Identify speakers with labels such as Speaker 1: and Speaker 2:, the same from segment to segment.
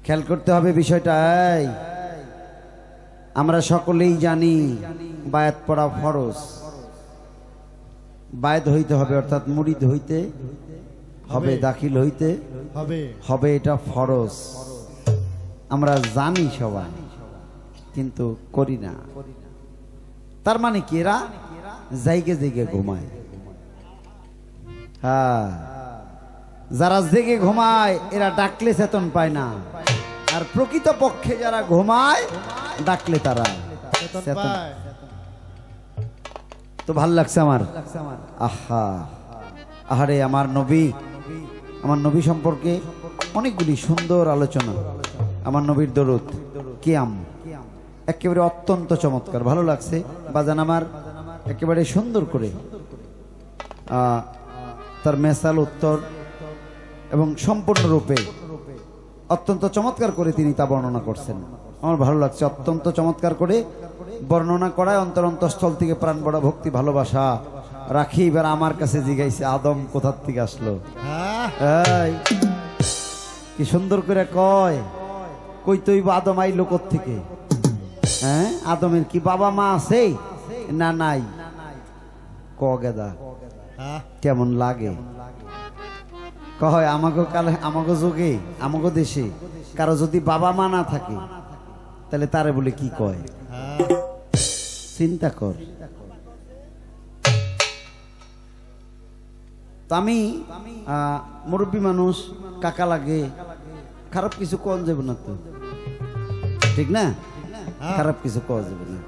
Speaker 1: খেয়াল করতে হবে বিষয়টাই। আমরা সকলেই জানি বায়াত পড়া ফরজ, বায়াত হইতে হবে অর্থাৎ মুরিদ হইতে হবে, দাখিল হইতে হবে, এটা ফরজ। আমরা জানি সবাই, কিন্তু করি না। তার মানে কি এরা জায়গে জেগে ঘুমায়। হ্যাঁ, যারা জেগে ঘুমায় এরা ডাকলে চেতন পায় না, আর প্রকৃত পক্ষে যারা ঘুমায় ডাকলে তারা চেতন। তো ভাল লাগছে আমার। আহা আহারে, আমার নবী সম্পর্কে অনেকগুলি সুন্দর আলোচনা। আমার নবীর দরুদ কিয়াম একেবারে অত্যন্ত চমৎকার, ভালো লাগছে। বাজান আমার একেবারে সুন্দর করে তার মেসাল উত্তর এবং সম্পূর্ণরূপে অত্যন্ত চমৎকার করে তিনি তা বর্ণনা করছেন। আমার ভালো লাগছে, অত্যন্ত চমৎকার করে বর্ণনা করায় অন্তরস্থল থেকে প্রাণ বড়া ভক্তি ভালোবাসা রাখি। এবার আমার কাছে জিজ্ঞাসা, আদম কোথার থেকে আসলো? কি সুন্দর করে কয়, কই তুই আদম আইলো কোত্থেকে? হ্যাঁ, আদমের কি বাবা মা আছে? না, নাই। ক গেদা, কেমন লাগে? কয় আমাকে কালে, আমাকে যুগে, আমাকে দেশে কারো যদি বাবা মা না থাকে তাহলে তারে বলে কি কয়? চিন্তা কর। তো আমি মুরব্বী মানুষ, কাকা লাগে, খারাপ কিছু কল যাবে না তো, ঠিক না? খারাপ কিছু কল যাবে না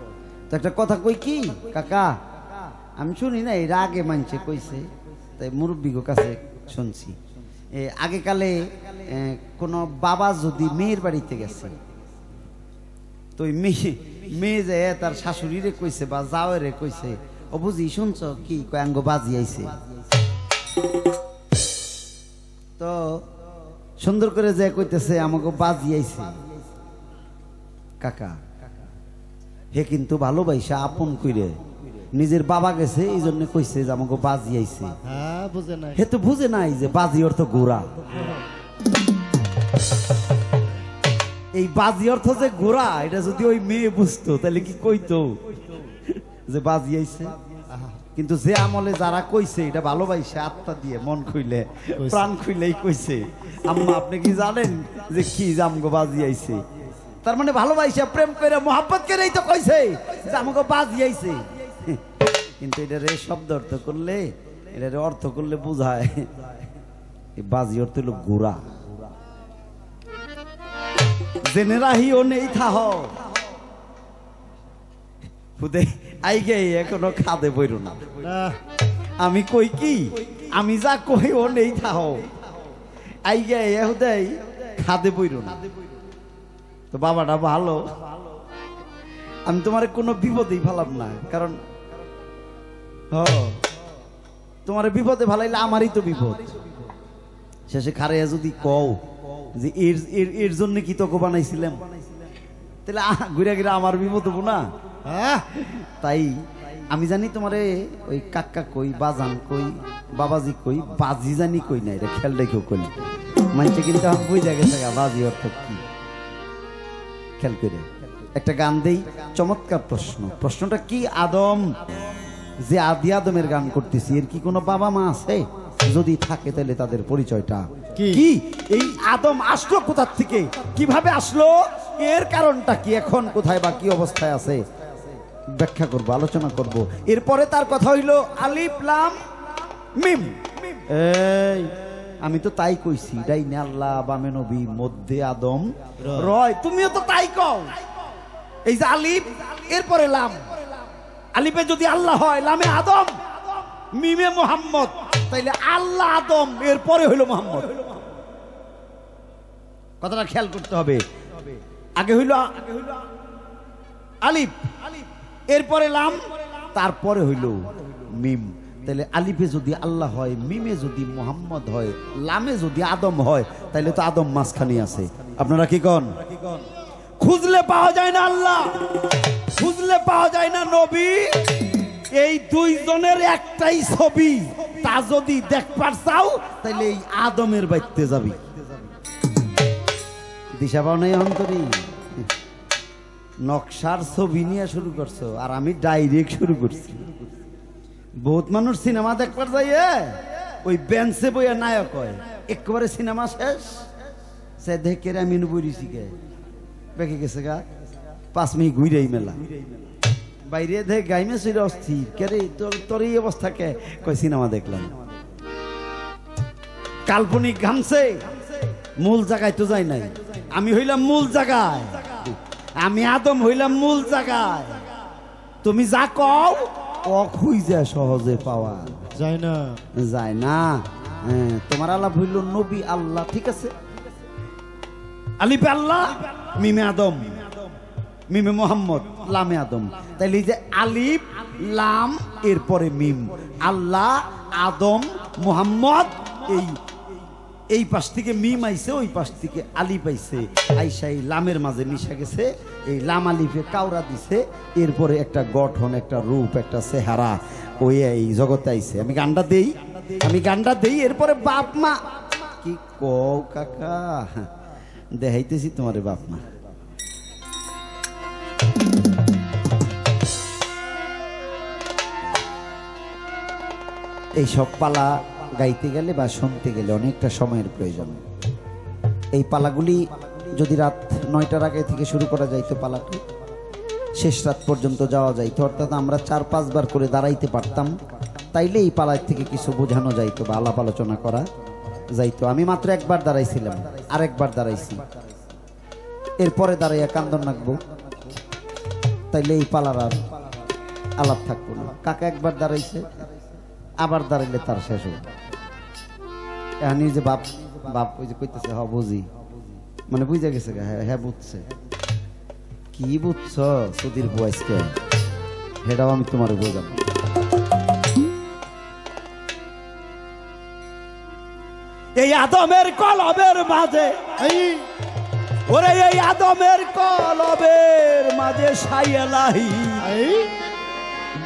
Speaker 1: তো। একটা কথা কই কি কাকা, আমি শুনি না, এর আগে মানছে কইছে, তাই মুরব্বীর কাছে শুনছি। আগে কালে কোনো বাবা যদি মেয়ের বাড়িতে গেছে, তো ওই মেয়ে যায় তার শাশুড়িরে কইছে বা জাওয়ারে কইছে, ও বুঝি শুনছ কি কয়, আঙ্গ বাজি আইছে। তো সুন্দর করে যে কইতেছে আমাকে বাজি আইছে। কাকা হে কিন্তু ভালোবাসা আপন কইরে নিজের বাবা গেছে, এই জন্য কইছে যে আমাকে বাজি আইছে। হে তো বুঝে নাই যে বাজি অর্থ গোড়া। এই বাজি অর্থ যে গোড়া, এটা যদি ওই মেয়ে বুঝতো তাহলে কি কইতো যে বাজি আইছে? কিন্তু যে আমলে যারা কইছে এটা ভালোবাসে, আত্মা দিয়ে, মন খুইলে, প্রাণ খুইলেই কইছে। আম্মা আপনি কি জানেন যে কি আমগো বাজি আইছে? তার মানে ভালোবাসা, প্রেম করে, মোহাব্বত করেই তো কইছে যে আমাকে বাজি আইছে। কিন্তু এটারে শব্দ অর্থ করলে, এটারে অর্থ করলে বুঝায় বাজি অর্থ হলো গোড়া। জেনে রাহিও নেই থাহ খুদে আইগে এখনো খাদে বইরো না। আমি কই কি, আমি যা কই ও নেই থাহ আইগে এহুদাই খাদে বইরো না। তো বাবাটা ভালো, আমি তোমার কোনো বিপদেই ফালাম না, কারণ তোমার বিপদে ভালাইলে আমারই তো বিপদ। শেষে খারাইয়া যদি কও যে এর জন্য কি তোকে বানাইছিলাম, তাহলে ঘুরে ঘুরে আমার বিপদ হবো না? তাই আমি জানি তোমারে ওই কাকা কই, বাজান কই, বাবাজি কই, বাজি জানি কই না, এটা খেয়াল রেখেও কই। মানছে কিন্তু আমি বুঝে গেছে বাজি অর্থ কি। খেয়াল করে একটা গান দেই, চমৎকার প্রশ্ন। প্রশ্নটা কি, আদম যে আদি আদমের গান করতেছি, এর কি কোনো বাবা মা আছে? যদি থাকে তাহলে তাদের পরিচয়টা কি? এই আদম আসলো কোথা থেকে, কিভাবে আসলো, এর কারণটা কি, এখন কোথায় বা কি অবস্থায় আছে, ব্যাখ্যা করব, আলোচনা করব। এরপরে তার কথা হইলো আলিফ লাম মিম। এই আমি তো তাই কইছি, এটাই না আল্লাহ, বামে নবী, মধ্যে আদম, রয়। তুমিও তো তাই কও। এই যে আলিফ, এরপরে লাম। আলিফে যদি আল্লাহ হয়, লামে আদম, মিমে মোহাম্মদ, তাইলে আল্লাহ আদম, এরপরে হইল মোহাম্মদ। কথাটা খেয়াল করতে হবে। আগে হইল আলিফ, এরপরে লাম, তারপরে হইল মিম। তাহলে আলিফে যদি আল্লাহ হয়, মিমে যদি মোহাম্মদ হয়, লামে যদি আদম হয়, তাইলে তো আদম মাঝখানে আছে। আপনারা কি কন? খুঁজলে পাওয়া যায় না আল্লাহ, খুঁজলে পাওয়া যায় না নবী। এই দুইজনের একটাই ছবি, তা যদি দেখবার চাও তাহলে এই আদমের বাইতে যাবি। দিশা পাও নাই অন্তরি নকশার ছবি নিয়ে শুরু করছো আর আমি ডাইরেক্ট শুরু করছি বহুত মানুষ সিনেমা দেখবার যাইয়ে ওই বেঞ্চে বইয়া নায়ক হয় একবারে সিনেমা শেষ সে দেখে আমি বইছি কে বেঁকে গেছে গা 5 মিনিট ঘুরেই মেলা বাইরে দেখ গাইমে ছিল অস্থির কে রে তোর এই অবস্থা কে কই সিনেমা দেখলাম কাল্পনিক ঘামছে মূল জায়গায় তো যাই নাই আমি হইলাম মূল জায়গায় আমি আদম হইলাম মূল জায়গায় তুমি যা কও ও খুঁজে সহজে পাওয়া
Speaker 2: যায় না
Speaker 1: যায় না তোমার আলাপ হইল নবী আল্লাহ ঠিক আছে আলিফে আল্লাহ মিমে আদম মিমে মোহাম্মদ লামে আদম তাইলে এই যে আলিফ লাম এরপরে মিম আল্লাহ আদম মোহাম্মদ এই পাশ থেকে মিম আইছে ওই পাশ থেকে আলিফ আইছে আইসা এই লামের মাঝে মিশা গেছে এই লাম আলিফে কাউরা দিছে এরপরে একটা গঠন একটা রূপ একটা চেহারা ওই এই জগতে আইছে আমি গানটা দেই এরপরে বাপ মা কি কও কাকা দেখাইতেছি তোমারে বাপ মা এই সব পালা গাইতে গেলে বা শুনতে গেলে অনেকটা সময়ের প্রয়োজন এই পালাগুলি যদি রাত 9টার আগে থেকে শুরু করা যাইতো পালাটি শেষ রাত পর্যন্ত যাওয়া যাইতো অর্থাৎ আমরা 4-5 বার করে দাঁড়াইতে পারতাম তাইলে এই পালার থেকে কিছু বোঝানো যাইতো বা আলাপ আলোচনা করা যাইতো আমি মাত্র একবার দাঁড়াইছিলাম আরেকবার দাঁড়াইছি এরপরে দাঁড়াইয়া কান্দন রাখবো তাইলে এই পালার আর আলাপ থাকবো না কাকা একবার দাঁড়াইছে আবার দাঁড়াইলে তার শেষ হবে এখানে যে বাপ বাপ ওই যে কইতেছে হ বুঝি মানে বুঝে গেছে হ্যাঁ বুঝছে কি বুঝছ সুধীর বয়সকে সেটাও আমি তোমার বোঝাবো এই আদমের কলবের মাঝে ওরে এই আদমের কলবের মাঝে সাইয়ালাহি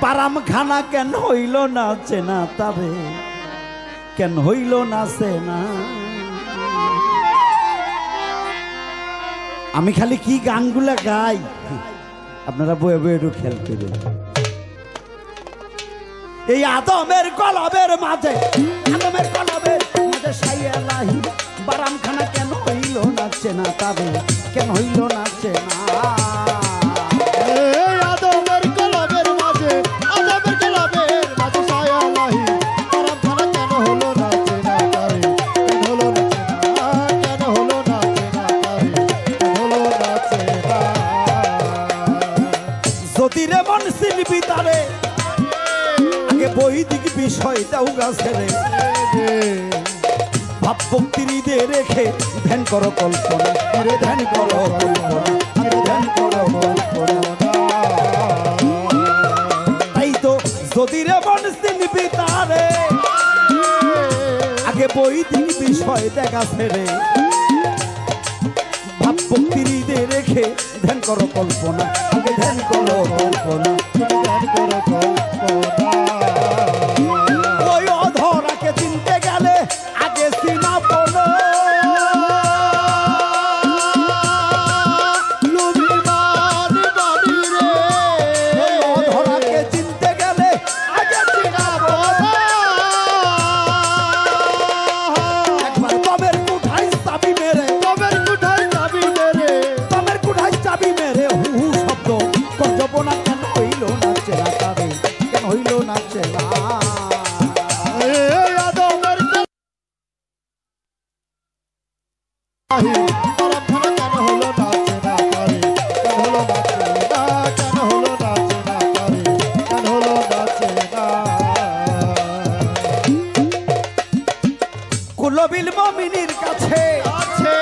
Speaker 1: বারাম খানা কেন হইল না চেনা তবে কেন হইল না চেনা আমি খালি কি গানগুলা গাই আপনারা বয়ে বয়ে একটু খেয়াল করবেন এই আদমের কলবের মাঝে সাইয়ালাহি বারাম খানা কেন হইল না চেনা তবে কেন হইল না চেনা বৈদিক বিষয়টাও গাছে রে ভাব ভক্তির ঈদে রেখে ধ্যান করো কল্পনা ধ্যান করো ধ্যান করো তাই তো যদি রে মনসি নিবি তারে আগে বৈদিক বিষয় দেখাছে রে ভাব ভক্তির ঈদে রেখে ধ্যান করো কল্পনা আগে ধ্যান করো কল্পনা ধ্যান করো কল্পনা চিনতে গেলে আগে সীমা বলো ধরাকে চিনতে গেলে আগে সীমা বলো একবার তবের কুঠাই চাবি মেরে হু হু শব্দ করব না কেন হইল না চেনা তবে কেন হইল না চেনা কুলবিল মুমিনের কাছে আছে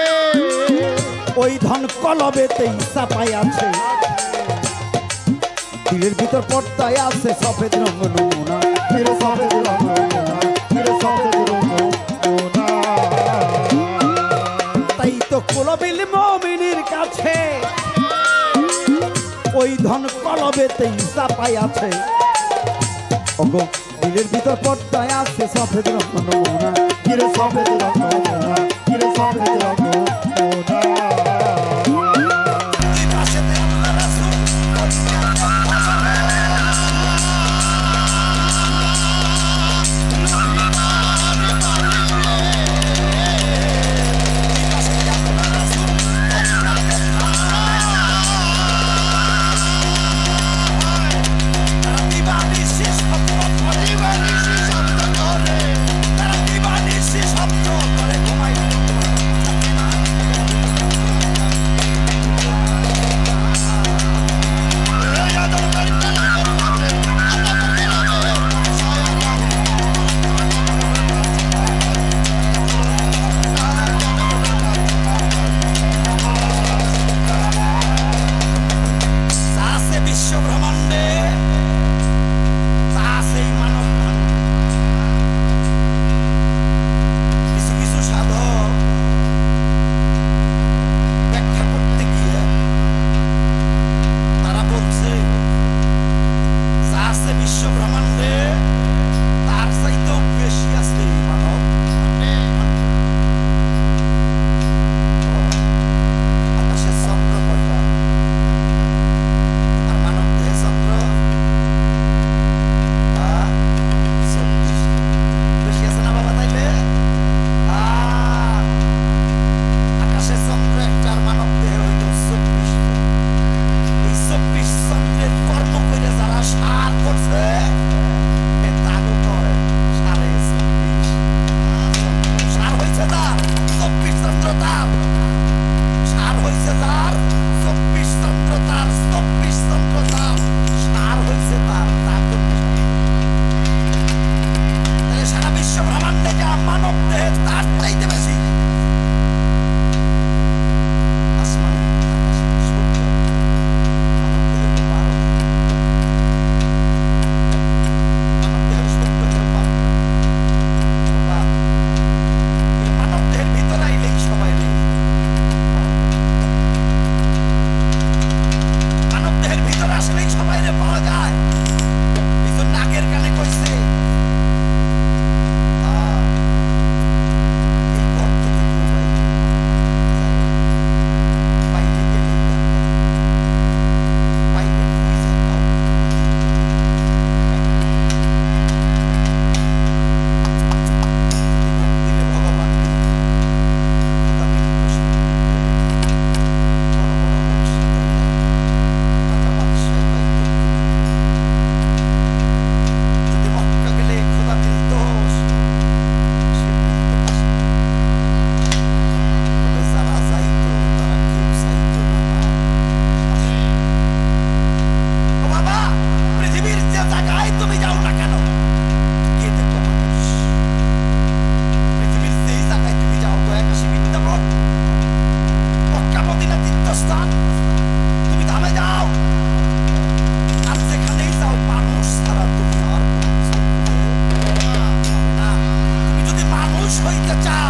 Speaker 1: ওই ধন কলবেতেই চাপাই আছে দিলের ভিতর পর্দায় আছে সফেদ রঙ নমুনা সফেদ রঙ নমুনা তাই তো কুলবিল মুমিনের কাছে ওই ধন কলবেতেই চাপাই আছে ওগো দিলের ভিতর পর্দায় আছে সফেদ রঙ নমুনা সফেদ রঙ নমুনা সফেদ রঙ নমুনা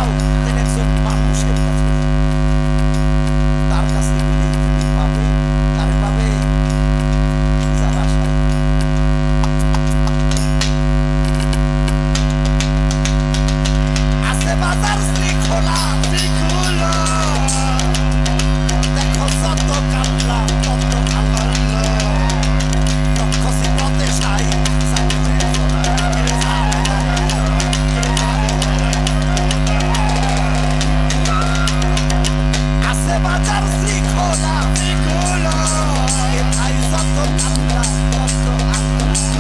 Speaker 2: চাও তাহলে একজন মানুষের কাছে তার কাছে গেলেই তুমি পাবে। কারে পাবে? যার আশায় আছে বাজার শৃঙ্খলা দেখো যত কান্না তত আনন্দ রক্ষসী পথে সাই আছে বাজার শৃঙ্খলা এটাই যত কান্না তত আনন্দ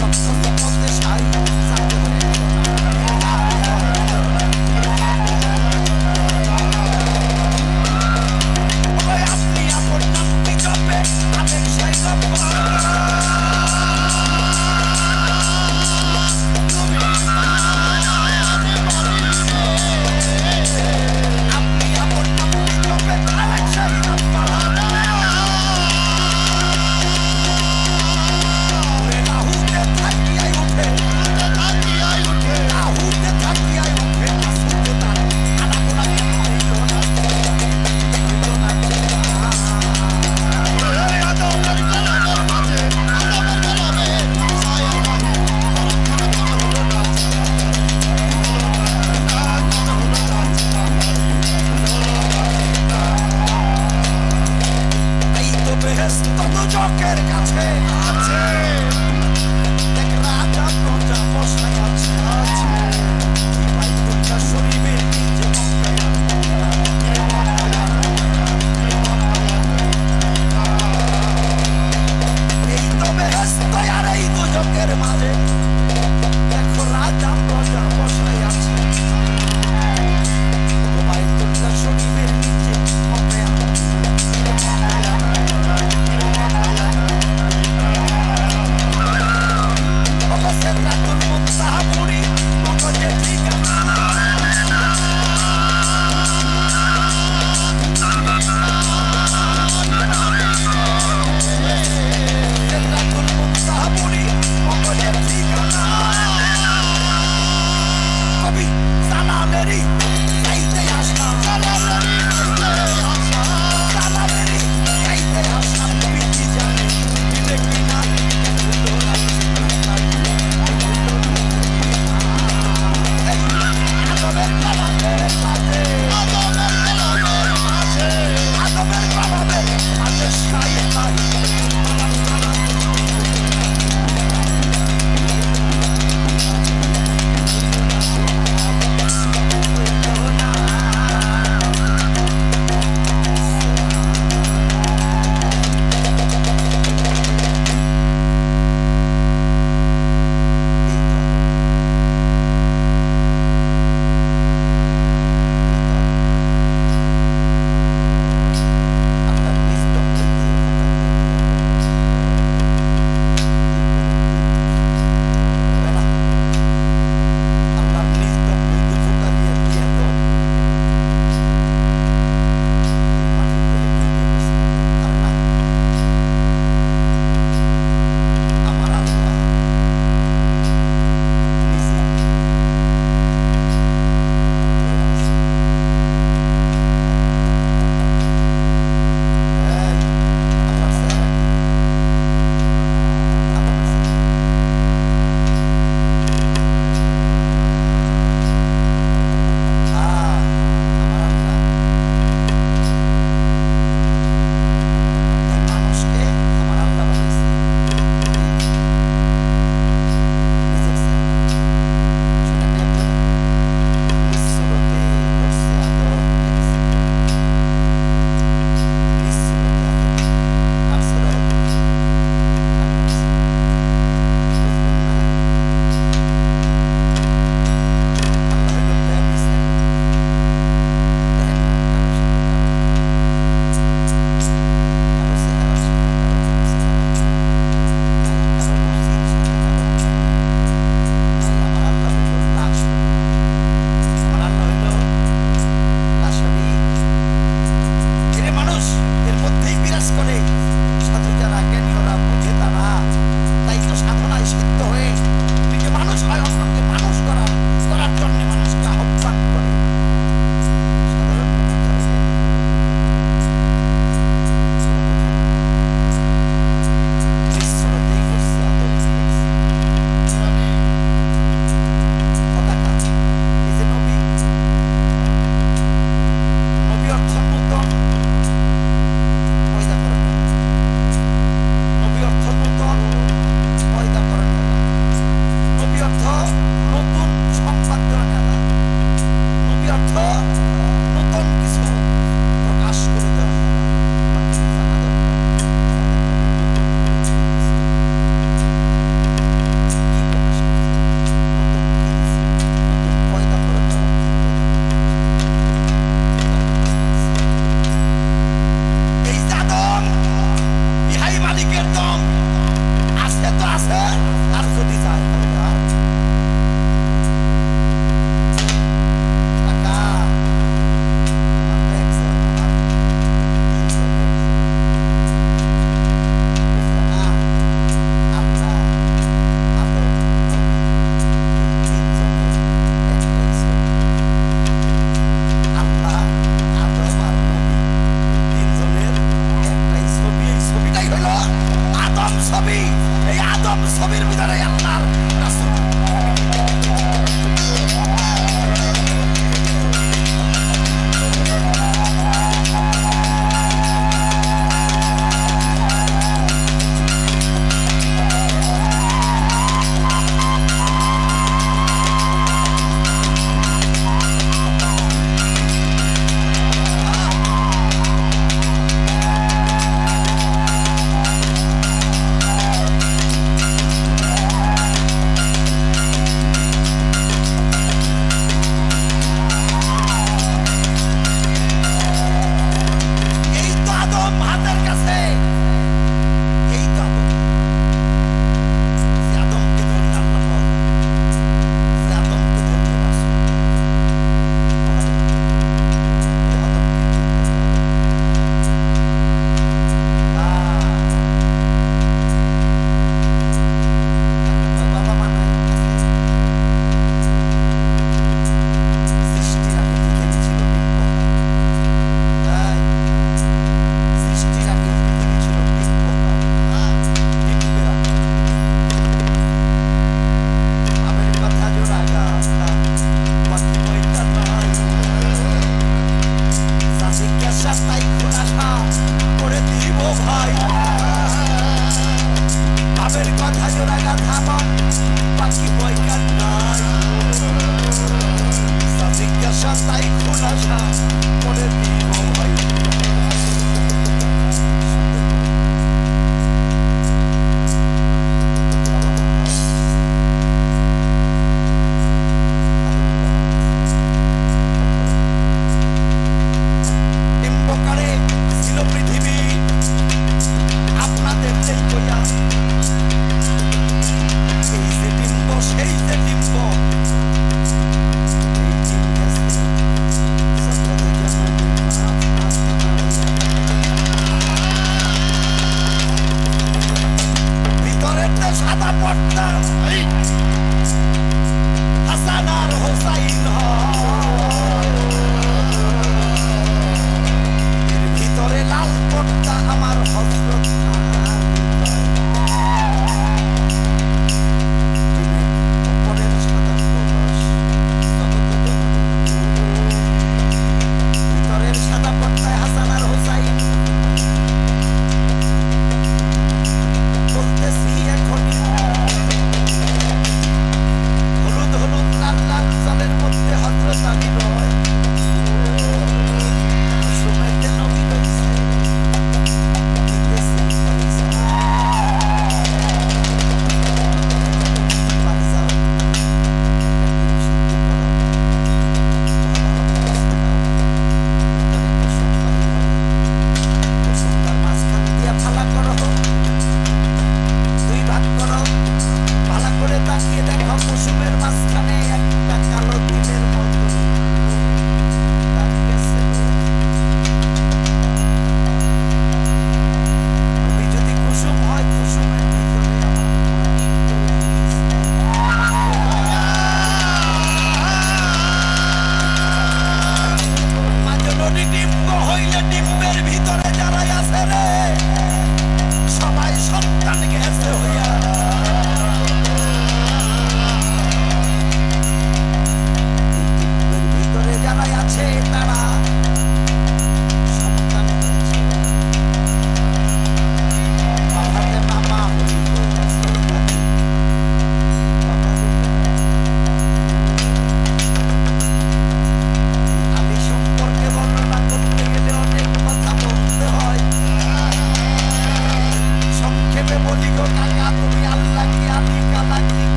Speaker 2: রক্ষসী পথে সাই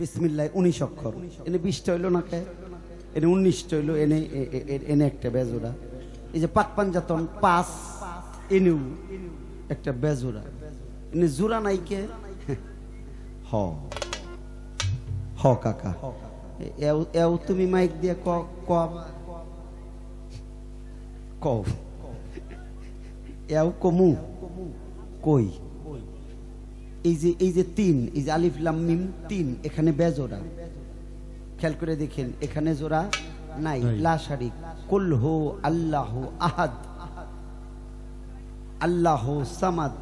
Speaker 1: বিসমিল্লাহ 19 অক্ষর, এনে 20টা হইলো না কে, এনে 19টা হইলো, এনে এনে একটা বেজোড়া। এই যে পাক পাঞ্জাতন 5, এনেও একটা বেজোড়া, এনে জোড়া নাই কে? হ হ কাকা, এও তুমি মাইক দিয়ে কও এও কমু কই। এই যে 3, এই যে আলিফ লাম মিম 3, এখানে বেজোড়া, খেয়াল করে দেখেন এখানে জোড়া নাই, লা শারিক। কুল হু আল্লাহু আহাদ, আল্লাহু সামাদ।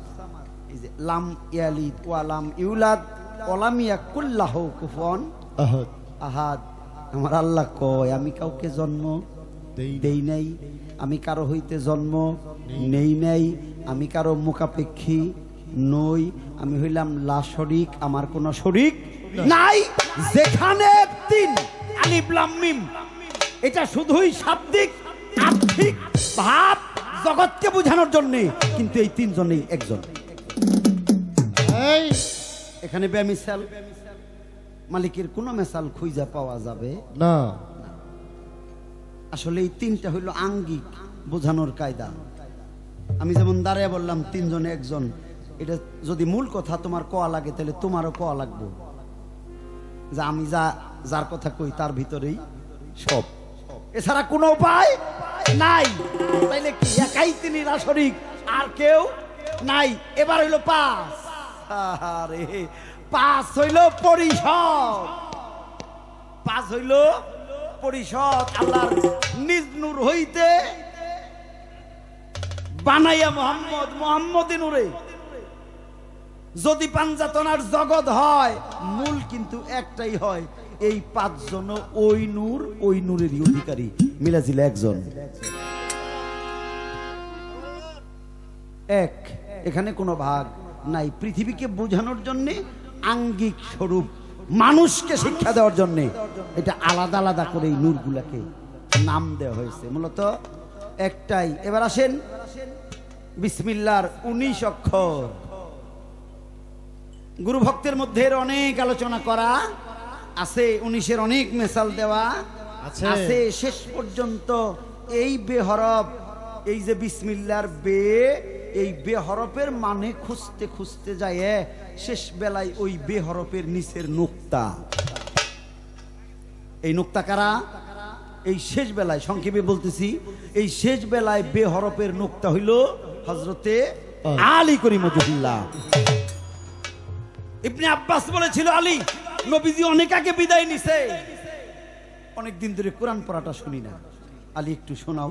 Speaker 1: এই যে লাম ইয়ালিদ ওয়া লাম ইউলাদ ওয়া লাম ইয়াকুল লাহু কুফুয়ান আহাদ। আহাদ আমার আল্লাহ কয় আমি কাউকে জন্ম দেই নাই, আমি কারো হইতে জন্ম নেই নাই, আমি কারো মুখাপেক্ষী নই, আমি হইলাম লা শরিক, আমার কোনো শরিক নাই। যেখানে 3 আলিফ লাম মিম, এটা শুধুই শাব্দিক আর্থিক ভাব জগৎকে বোঝানোর জন্য, কিন্তু এই 3 জনেই একজন। এখানে বেমিসাল, মালিকের কোনো মেসাল খুঁজা পাওয়া যাবে
Speaker 3: না।
Speaker 1: আসলে এই 3টা হইল আঙ্গিক বোঝানোর কায়দা। আমি যেমন দাঁড়িয়ে বললাম 3 জনে একজন, এটা যদি মূল কথা তোমার কোয়া লাগে তাহলে তোমারও কোয়া লাগবে, যে আমি যার কথা কই তার ভিতরেই সব, এছাড়া কোনো উপায় নাই। তাইলে কি একাই তিনি লা শরিক, আর কেউ নাই। এবার হইল 5, আরে 5 হইল পরিষদ, 5 হইল পরিষদ। আল্লাহর নিজ নূর হইতে বানাইয়া মোহাম্মদী নূরে যদি পাঞ্জাতনার জগৎ হয়, মূল কিন্তু একটাই হয়, এই 5 জন ওই নূরেরই অধিকারী, মিলাজিল একজন, এক। এখানে কোনো ভাগ নাই। পৃথিবীকে বোঝানোর জন্য আঙ্গিক স্বরূপ, মানুষকে শিক্ষা দেওয়ার জন্য এটা আলাদা আলাদা করে এই নূরগুলাকে নাম দেওয়া হয়েছে, মূলত একটাই। এবার আসেন বিসমিল্লাহর 19 অক্ষর। গুরু ভক্তের মধ্যে অনেক আলোচনা করা আছে, 19-এর অনেক মেসাল দেওয়া আছে। শেষ পর্যন্ত এই বেহরফ, এই যে বিসমিল্লাহর এই বেহরফের মানে খুঁজতে খুঁজতে যায় শেষ বেলায় ওই বেহরফের নিচের নুক্তা। এই নুক্তা কারা? এই শেষ বেলায়, সংক্ষেপে বলতেছি, এই শেষ বেলায় বেহরফের নুক্তা হইল হযরতে আলী করিমুল্লাহ। ইবনে আব্বাস বলেছিল, আলী নবীজি অনেক আগে বিদায় নিছে, অনেকদিন ধরে কোরআন পড়াটা শুনি না, আলী একটু শোনাও।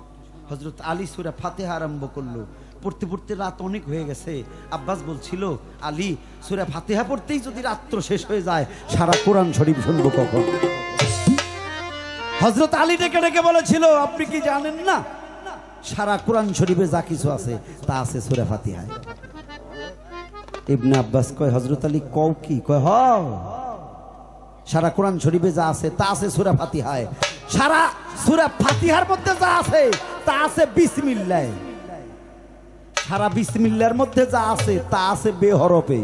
Speaker 1: হযরত আলী সূরা ফাতিহা আরম্ভ করলো, পড়তে পড়তে রাত অনেক হয়ে গেছে। আব্বাস বলছিল, আলী সূরা ফাতিহা পড়তেই যদি রাত্র শেষ হয়ে যায়, সারা কোরআন শরীফ শুনবো কখন? হযরত আলী ডেকে ডেকে বলেছিল, আপনি কি জানেন না সারা কোরআন শরীফে যা কিছু আছে তা আছে সূরা ফাতিহায়? ইবনে আব্বাস কয়, হযরত আলী কও কি? কয়, হ, সারা কোরআন শরীফে যা আছে তা আছে সূরা ফাতিহায়। সারা সূরা ফাতিহার মধ্যে যা আছে তা আছে বিসমিল্লাহ। সারা বিসমিল্লাহর মধ্যে যা আছে তা আছে বেহরফে।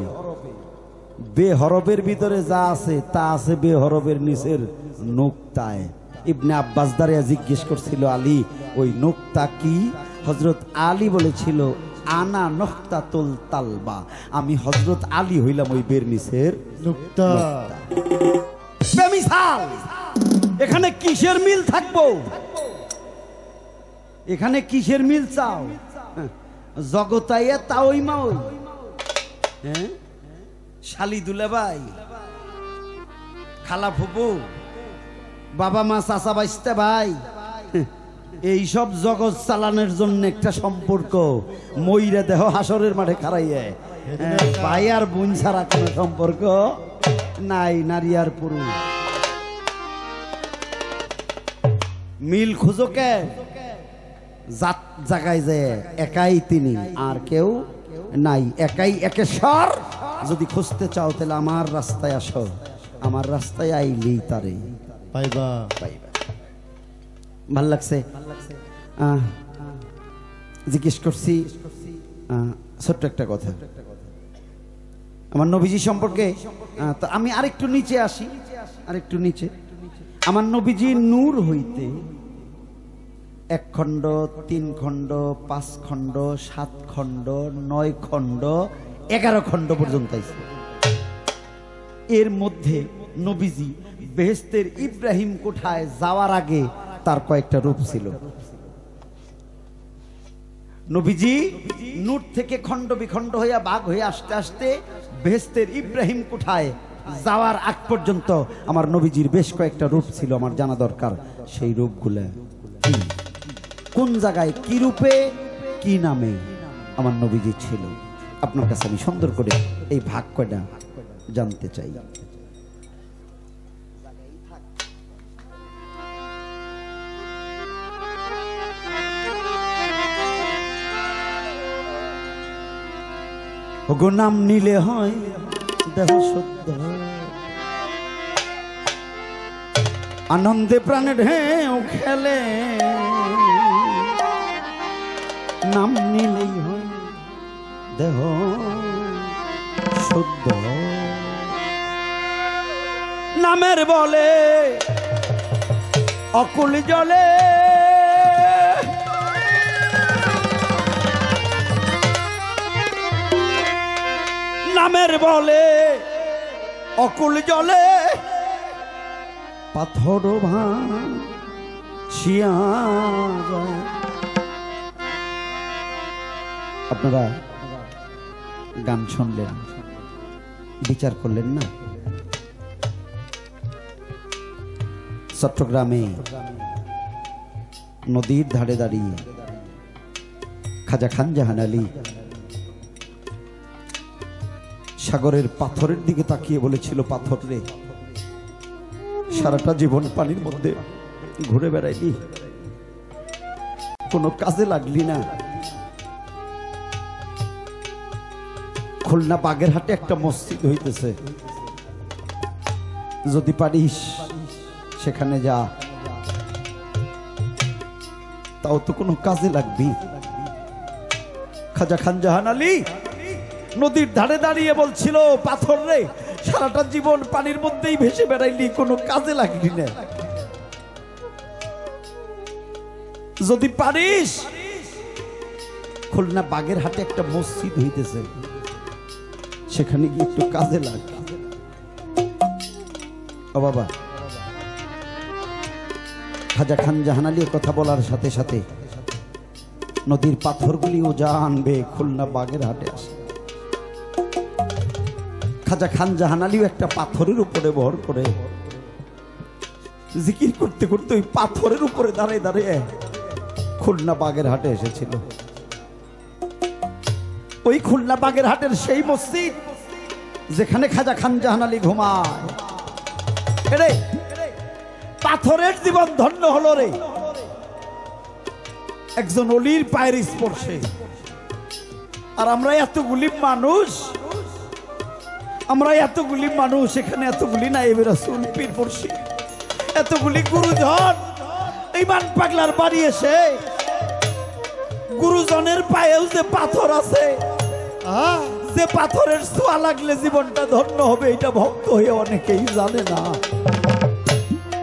Speaker 1: বেহরফের ভিতরে যা আছে তা আছে বেহরফের নিচের নুকতায়। ইবনে আব্বাস দাঁড়িয়ে জিজ্ঞেস করছিল, আলী ওই নুকতা কি? হযরত আলী বলেছিল, আনা নুকতাতুল তালবা, আমি হযরত আলী হইলাম ওই বের নিচের নুকতা। বেমিসাল, এখানে কিসের মিল থাকবো? এখানে কিসের মিল চাও? জগতাইয়া তাওই মাওই, হ্যাঁ, শালি দুলাভাই, খালা ফুপু, বাবা মা, চাচা বাইস্তা ভাই, এই সব জগৎ চালানোর জন্য একটা সম্পর্ক। মইরা দেহ হাসরের মাঠে খাড়াইয়ে, ভাই আর বোন ছাড়া কোনো সম্পর্ক নাই। নারী আর পুরুষ মিল খুঁজো কে? জায়গায় যায় একাই তিনি, আর কেউ নাই, একাই একেশ্বর। যদি খুঁজতে চাও তাহলে আমার রাস্তায় আসো, আমার রাস্তায় আইলেই তারে পাইবা। ভাল লাগছে? জিজ্ঞেস করছি ছোট্ট একটা কথা আমার নবীজি সম্পর্কে। তো আমি আরেকটু নিচে আসি, আর একটু নিচে। আমার নবীজি নূর হইতে 1 খণ্ড, 3 খণ্ড, 5 খণ্ড, 7 খণ্ড, 9 খণ্ড, 11 খণ্ড পর্যন্ত আছে। এর মধ্যে নবীজি বেহেশতের ইব্রাহিম কোঠায় যাওয়ার আগে তার কয়েকটা রূপ ছিল। নবীজি নূর থেকে খণ্ড বিখণ্ড হইয়া ভাগ হয়ে আসতে আসতে বেহেশতের ইব্রাহিম কোঠায় যাওয়ার আগ পর্যন্ত আমার নবীজির বেশ কয়েকটা রূপ ছিল। আমার জানা দরকার সেই রূপগুলা কি, কোন জায়গায় কি রূপে কি নামে আমার নবীজি ছিল। আপনার কাছে আমি সুন্দর করে এই ভাগ কয়টা জানতে চাই। ওগো নাম নিলে হয় দেহ শুদ্ধ, আনন্দে প্রাণে ঢেউ খেলে, নাম নিলেই হয় দেহ শুদ্ধ। নামের বলে অকুল জলে, নামের বলে অকুল জলে, পাথর ভাসিয়া যায়। আপনারা গান শুনলেন, বিচার করলেন না? চট্টগ্রামে নদীর ধারে দাঁড়িয়ে খাজা খান জাহান আলী সাগরের পাথরের দিকে তাকিয়ে বলেছিল, পাথর রে, সারাটা জীবন পানির মধ্যে ঘুরে বেড়াইলি, কোনো কাজে লাগলি না। খুলনা বাগেরহাটে একটা মসজিদ হইতেছে, যদি পারিস সেখানে যা, তাও তো কোনো কাজে লাগবি। খাজা খান জাহান আলী নদীর ধারে দাঁড়িয়ে বলছিল, পাথর রে, সারাটা জীবন পানির মধ্যেই ভেসে বেড়াইলি, কোনো কাজে লাগলি না, যদি পারিস খুলনা বাগেরহাটে একটা মসজিদ হইতেছে, সেখানে গিয়ে একটু কাজে লাগ। ও বাবা, খাজা খান জাহান আলী কথা বলার সাথে সাথে নদীর পাথরগুলিও জানবে খুলনা বাগেরহাটে আসে। খাজা খান জাহান আলীও একটা পাথরের উপরে ভর করে জিকির করতে করতে ওই পাথরের উপরে দাঁড়িয়ে দাঁড়িয়ে খুলনা বাগেরহাটে এসেছিল। ওই খুলনা বাগেরহাটের সেই মসজিদ যেখানে খাজা খান জাহান আলী ঘুমায়। রে, পাথরের জীবন ধন্য হলো রে একজন অলির পায়ের স্পর্শে। আর আমরা এতগুলি মানুষ, এখানে এতগুলি নায়েবে রাসূল, পীর মুর্শিদ, এতগুলি গুরুজন, ইমান পাগলার বাড়ি এসে গুরুজনের পায়েও যে পাথর আছে, যে পাথরের ছোঁয়া লাগলে জীবনটা ধন্য হবে, এটা ভক্ত হয়ে অনেকেই জানে না,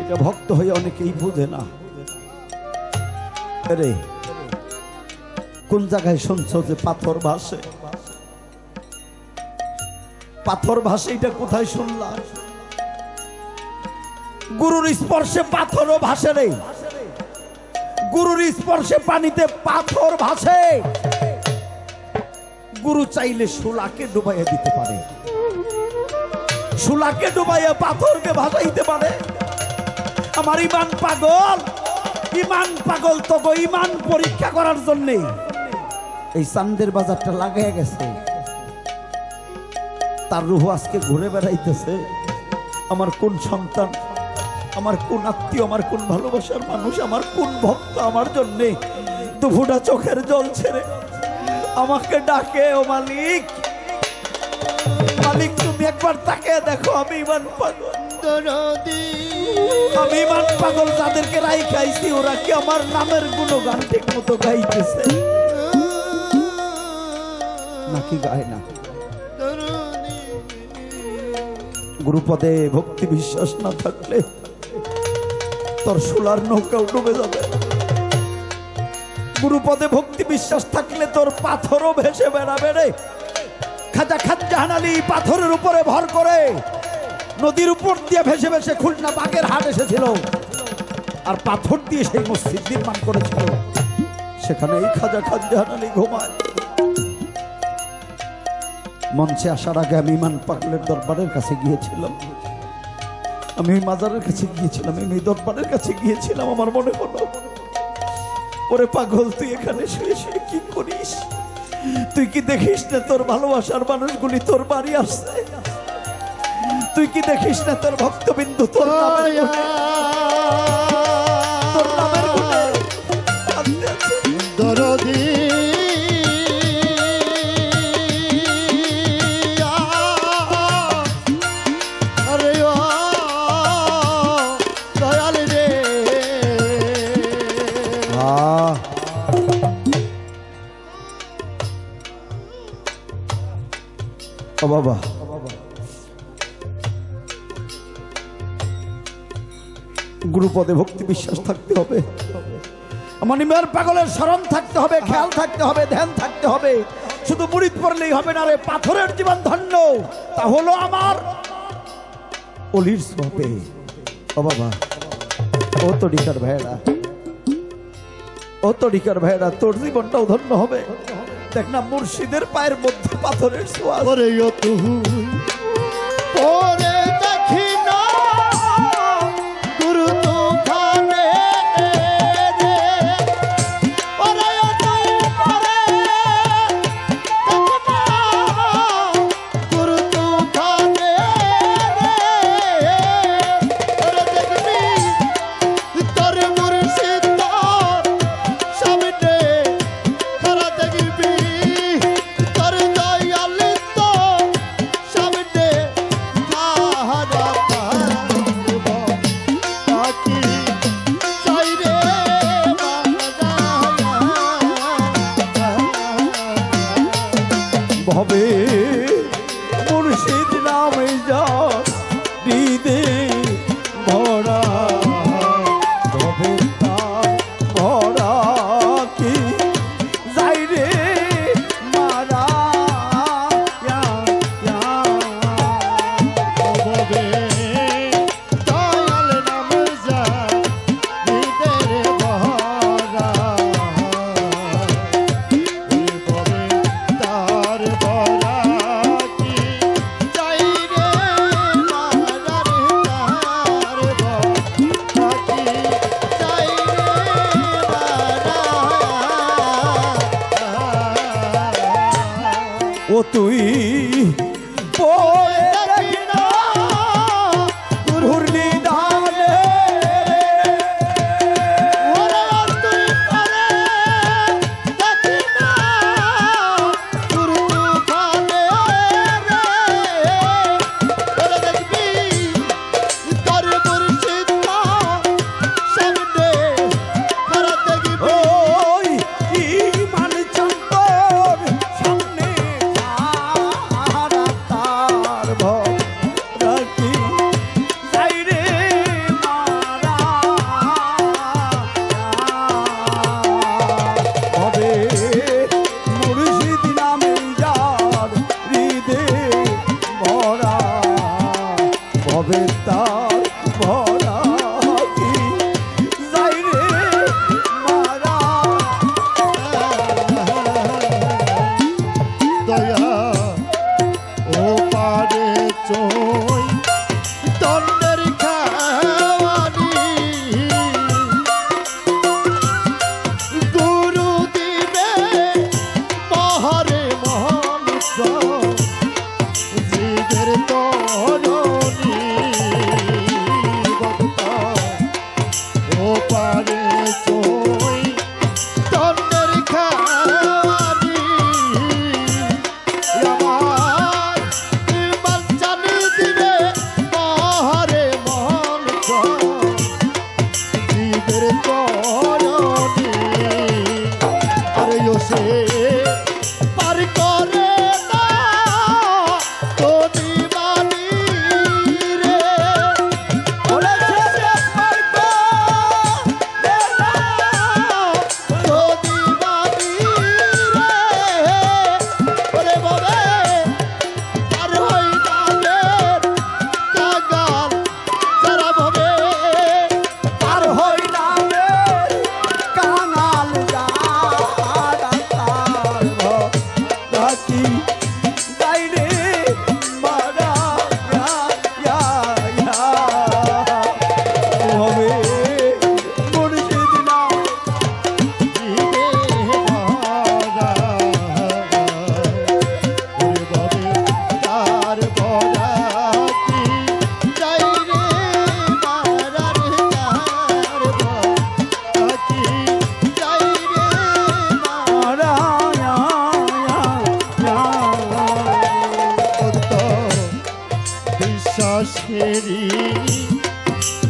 Speaker 1: এটা ভক্ত হয়ে অনেকেই বুঝে না। রে, কোন জায়গায় শুনছো যে পাথর ভাসে? পাথর ভাসে, এটা কোথায় শুনলা? গুরুর স্পর্শে পাথরও ভাসে রে, গুরুর স্পর্শে পানিতে পাথর ভাসে। গুরু চাইলে শোলাকে ডুবাইয়া দিতে পারে, শোলাকে ডুবাইয়া পাথরকে ভাসাইতে পারে। আমার ইমান পাগল তো ইমান পরীক্ষা করার জন্য এই চান্দের বাজারটা লাগাইয়া গেছে। তার রূহ আজকে ঘুরে বেড়াইতেছে। আমার কোন সন্তান, আমার কোন আত্মীয়, আমার কোন ভালোবাসার মানুষ, আমার কোন ভক্ত আমার জন্য দুফুটা চোখের জল ছেড়ে আমাকে ডাকে, ও মালিক, মালিক তুমি একবার তাকে দেখো। আমি ইমান পাগল যাদেরকে রাই খাইছি, ওরা কি আমার নামের গুণগান ঠিক মতো গাইতেছে নাকি গায় না? গুরুপদে ভক্তি বিশ্বাস না থাকলে তোর সোলার নৌকাও ডুবে যাবে। গুরুপদে ভক্তি বিশ্বাস থাকলে তোর পাথরও ভেসে বেড়াবে রে। খাজা খানজাহান আলী পাথরের উপরে ভর করে নদীর উপর দিয়ে ভেসে ভেসে খুলনা বাগেরহাট এসেছিল, আর পাথর দিয়ে সেই মসজিদ নির্মাণ করেছিল। সেখানে এই খাজা খানজাহান আলী ঘুমায়। মঞ্চে আসার আগে আমি ইমান পাগলের দরবারের কাছে গিয়েছিলাম, আমি ওই মাজারের কাছে গিয়েছিলাম, আমি ওই দরবারের কাছে গিয়েছিলাম। আমার মনে হলো, ওরে পাগল, তুই এখানে শুয়ে শুয়ে কি করিস? তুই কি দেখিস না তোর ভালোবাসার মানুষগুলি তোর বাড়ি আসছে? তুই কি দেখিস না তোর ভক্তবিন্দু তোর নামের গুণে কাঁদতে আছে?
Speaker 3: দরদি আরে ও দয়াল রে।
Speaker 1: ও বাবা, গুরুপদে ভক্তি বিশ্বাস থাকতে হবে। আমার নিমের পাগলের স্মরণ থাকতে হবে, খেয়াল থাকতে হবে, ধ্যান থাকতে হবে। শুধু মুড়িদ পড়লেই হবে না রে। পাথরের জীবন ধন্য, তা হলো আমার অলির সোপে। ও বাবা, ও তরিকার ভাইরা, ও তরিকার ভাইরা, তোর জীবনটাও ধন্য হবে। দেখ না, মুর্শিদের পায়ের মধ্যে পাথরের ছোঁয়া।
Speaker 3: ওরে ও তুই পরে দেখি না গুরু তুখানে রে। ওরে ও তুই পরে দেখি না গুরু তুখানে রে। ওরে দেখবি তোর মুর্শিদ সামনে খারা দেখবি তোর দয়াল তো সামনে খারা পাকি চাই রে
Speaker 1: ভবে মুর্শিদ নামে যা হৃদে ভরা, ভবে তার ভরা কি যাই রে মারা।
Speaker 3: ভবে দয়াল নাম যা হৃদয়ের ভরা। ভবে তার ভরা কি চাই রে মারার তার ভরা কি চাই রে মারা।
Speaker 1: ও তুই পড়ে দেখি না ঘূর্ণি ধানে
Speaker 3: ওরে তুই পরে দেখি না গুরু তুফানে রে। ওরে দেখবি তোর মুর্শিদ সামনে খারা দেখবি।
Speaker 1: ওই ইমান চন্দর সামনে খারা তার ভরা কি যাই রে মারা। হবে মুর্শিদ নামে যার হৃদে ভরা, হবে তার ভরা কি যাই রে মারা।
Speaker 3: দয়া ও পারে চই দণ্ডের খাওয়ানি গুরু দিবে মহারে মহামিত্র জীবের তরণী।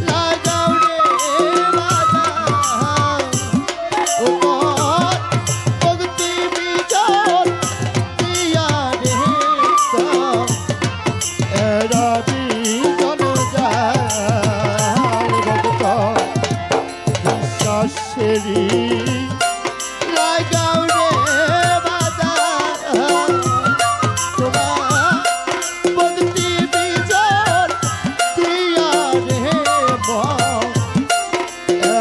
Speaker 3: লাগাও রে বাধা ও ভক্তি বিজয় দিয়া রে এরা বিজন যায় ভক্ত বিশ্বাসেরি লাগাও রে বাধা তোমার ভক্তি বিজয় দিয়া রে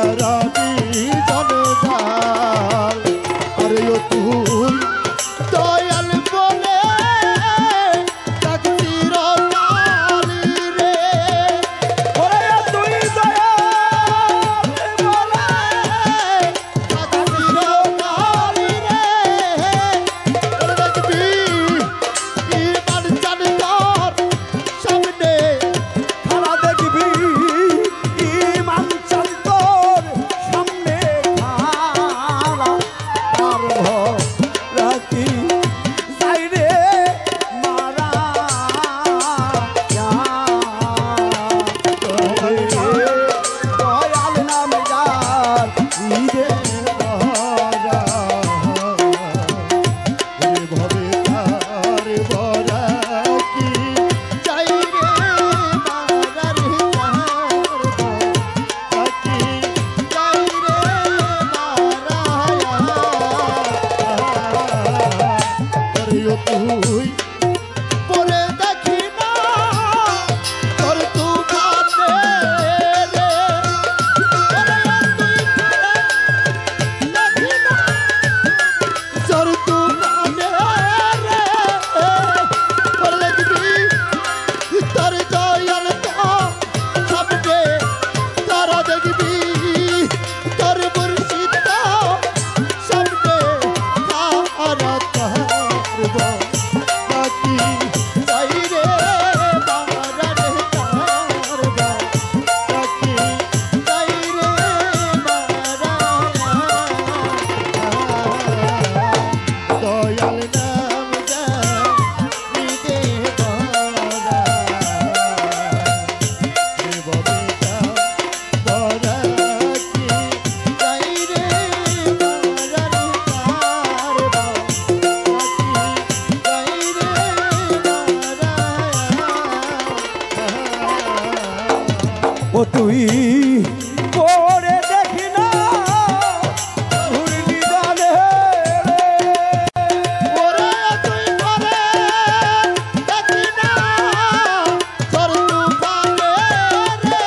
Speaker 3: এরা বিজন যায় আরে ও তুই দয়াল বলে তাকদির কালি রে
Speaker 1: ওরে তুই দয়াল বলে
Speaker 3: তাকদির কালি রে ওরে দেখবি ইমান জানতার সামনে
Speaker 1: খারা দেখবি ইমান চন্দর সামনে খারা তার রাখি যাই রে মারা দয়াল নাম যার ঈদে
Speaker 3: ভবে তার বরা কি চাই রে মারার তার কি চাই রে মারায়া তুই পরে দেখি না তোর তু কাটে রে ওরে তুই দেখি না তোর তু কাটে রে ওরে দেখবি তোর দয়াল তো সামনে তারা দেখবি তোর মুর্শিদ তো সামনে তারা তারব বাকি চাই রে মারার তারব বাকি চাই রে মারার দয়াল নাম জানিতে বরা দেববেতা বরা কি চাই রে মারার তারব বাকি চাই রে মারার
Speaker 1: ও তুই পরে দেখি না ঘূর্ণি দলে
Speaker 3: ওরে তুই করে দেখি না তোর তুফানে রে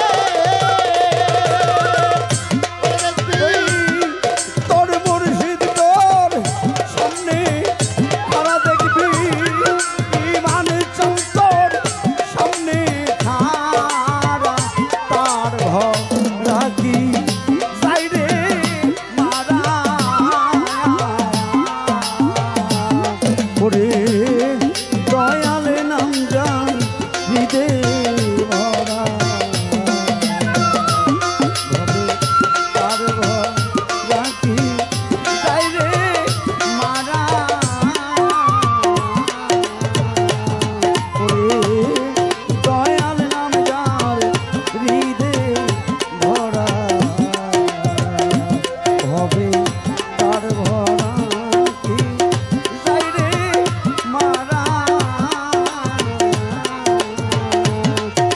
Speaker 3: ওরে দেখবি
Speaker 1: তোর মুর্শিদ তোর সামনে খারা দেখবি ইমান চন্দর সামনে খারা তার রাখি যাই রে মারা ওরে দয়াল নাম জান হৃদে ভরা ভবে তার রাখি যাই রে মারা ওরে দয়াল নাম যার হৃদে ভরা ভবে তার রাখি যাই রে মারা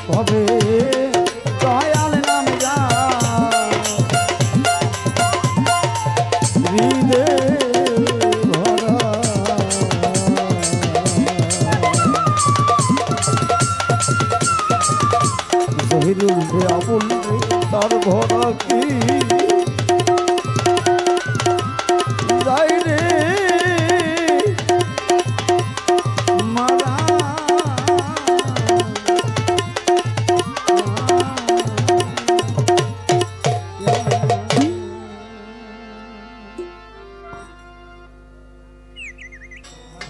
Speaker 1: ভবে দয়াল নাম যার হৃদে ভরা জহিরুল রে আবুল রে তার ভরা কি যাই রে মারা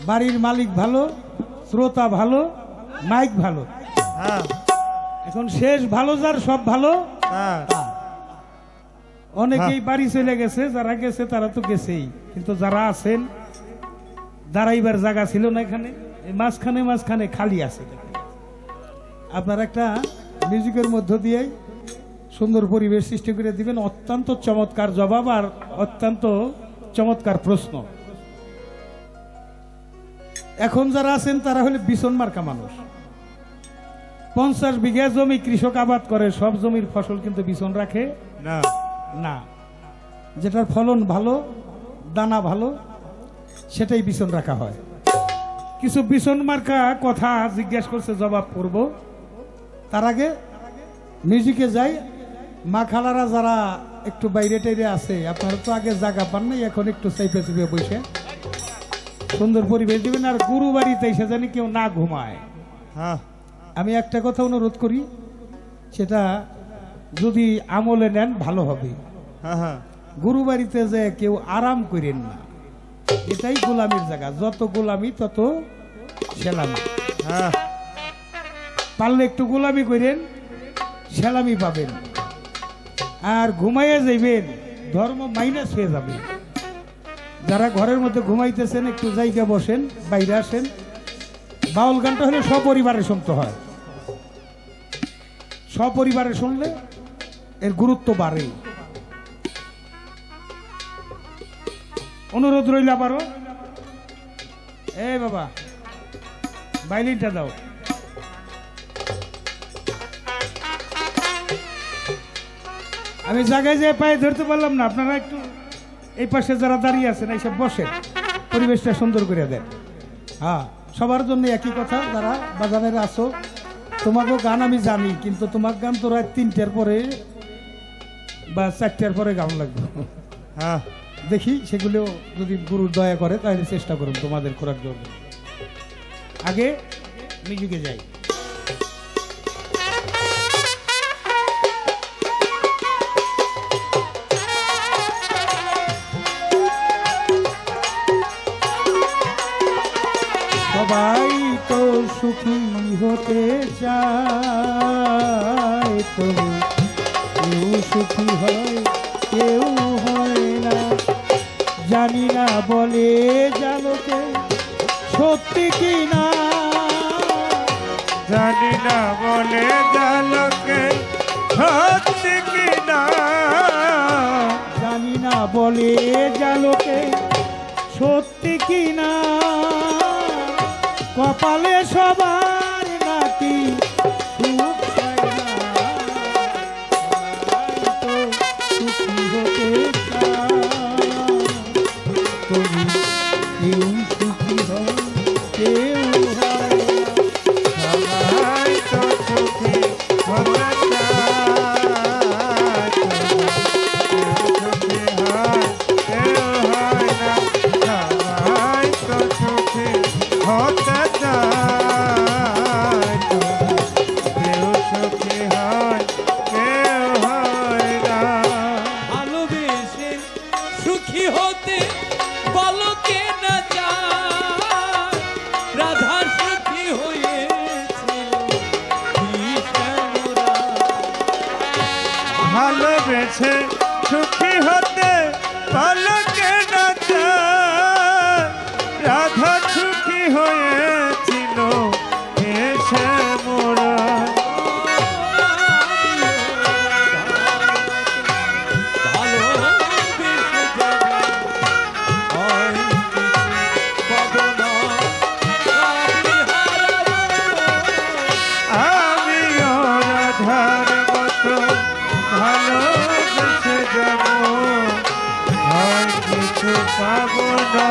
Speaker 4: বাড়ির মালিক ভালো, শ্রোতা ভালো, মাইক ভালো। এখন শেষ ভালো যার সব ভালো। অনেকেই বাড়ি চলে গেছে, যারা গেছে তারা তো গেছেই, কিন্তু যারা আছেন দাঁড়াইবার জায়গা ছিল না, এখানে মাঝখানে মাঝখানে খালি আছে। আপনার একটা মিউজিকের মধ্য দিয়েই সুন্দর পরিবেশ সৃষ্টি করে দিবেন। অত্যন্ত চমৎকার জবাব আর অত্যন্ত চমৎকার প্রশ্ন। এখন যারা আছেন তারা হলে বিছন মার্কা মানুষ। 50 বিঘা জমি কৃষক আবাদ করে, সব জমির ফসল কিন্তু বিছন রাখে
Speaker 3: না
Speaker 4: না। যেটার ফলন ভালো, দানা ভালো, সেটাই বিছন রাখা হয়। কিছু বিছন মার্কা কথা জিজ্ঞাসা করছে, জবাব করব। তার আগে মিউজিকে যাই। মা খালারা যারা একটু বাইরে টাইরে আছে, আপনারা তো আগে জায়গা পান নাই, এখন একটু চাইপে চুপে বসে সুন্দর পরিবেশ দিবেন। আর গুরু বাড়িতে এসে জানি কেউ না ঘুমায়।
Speaker 3: হ্যাঁ
Speaker 4: আমি একটা কথা অনুরোধ করি, সেটা যদি আমলে নেন ভালো হবে।
Speaker 3: হ্যাঁ হ্যাঁ
Speaker 4: গুরু বাড়িতে যে কেউ আরাম করেন না, এটাই গোলামির জায়গা। যত গোলামি তত সেলামি।
Speaker 3: হ্যাঁ
Speaker 4: পারলে একটু গোলামি করেন, সেলামি পাবেন। আর ঘুমাইয়া যাইবেন, ধর্ম মাইনাস হয়ে যাবে। যারা ঘরের মধ্যে ঘুমাইতেছেন একটু জায়গা বসেন, বাইরে আসেন। বাউল গানটা হলে সপরিবারে শুনতে হয়। সপরিবারে শুনলে এর গুরুত্ব বাড়ে। অনুরোধ রইল আবারও, এ বাবা বাইলিনটা দাও। আমি জায়গায় যে পায়ে ধরতে পারলাম না, আপনারা একটু এই পাশে যারা দাঁড়িয়ে আছেন এইসব বসেন, পরিবেশটা সুন্দর করে দেন। হ্যাঁ, সবার জন্য একই কথা। যারা বাজারের আসো, তোমাকেও গান আমি জানি, কিন্তু তোমার গান তো রাত 3টার পরে বা 4টার পরে গান লাগবে।
Speaker 3: হ্যাঁ
Speaker 4: দেখি সেগুলো যদি গুরু দয়া করে তাহলে চেষ্টা করুন তোমাদের করার জন্য। আগে মিউজিকে যাই। সবাই তো সুখী হতে চায়, তবু কেউ সুখী হয় কেউ হয় না। জানি না বলে জালোকে সত্যি কি না,
Speaker 3: জানি না বলে জালকে সত্যি কি না,
Speaker 4: জানি না বলে জালোকে সত্যি কি না। কপালে সবার নাকি সুখ হয় না, সবাই তো সুখী হতে চায়, তবু কেউ সুখী হয় কেউ হয় না।
Speaker 3: সবাই তো সুখী হতে চায়, সুখী হয় কেউ হয় না। সবাই তো সুখী হতে চায়, কেউ সুখী হয় কেউ হয় না।
Speaker 5: ভালোবেসে সুখী হতে বলো কে না চায়, রাধা সুখী হয়েছিল কৃষ্ণরা।
Speaker 3: ভালোবেসে সুখী হতে পালকে না চায়, রাধা সুখী হয়েছিল এসে মোরা।
Speaker 5: ভালোবেসে যাবে হয় কিছু পাবো না, আমি হারাবো।
Speaker 3: আমিও রাধার মতো ভালোবেসে যাব, হয় কিছু পাবো না,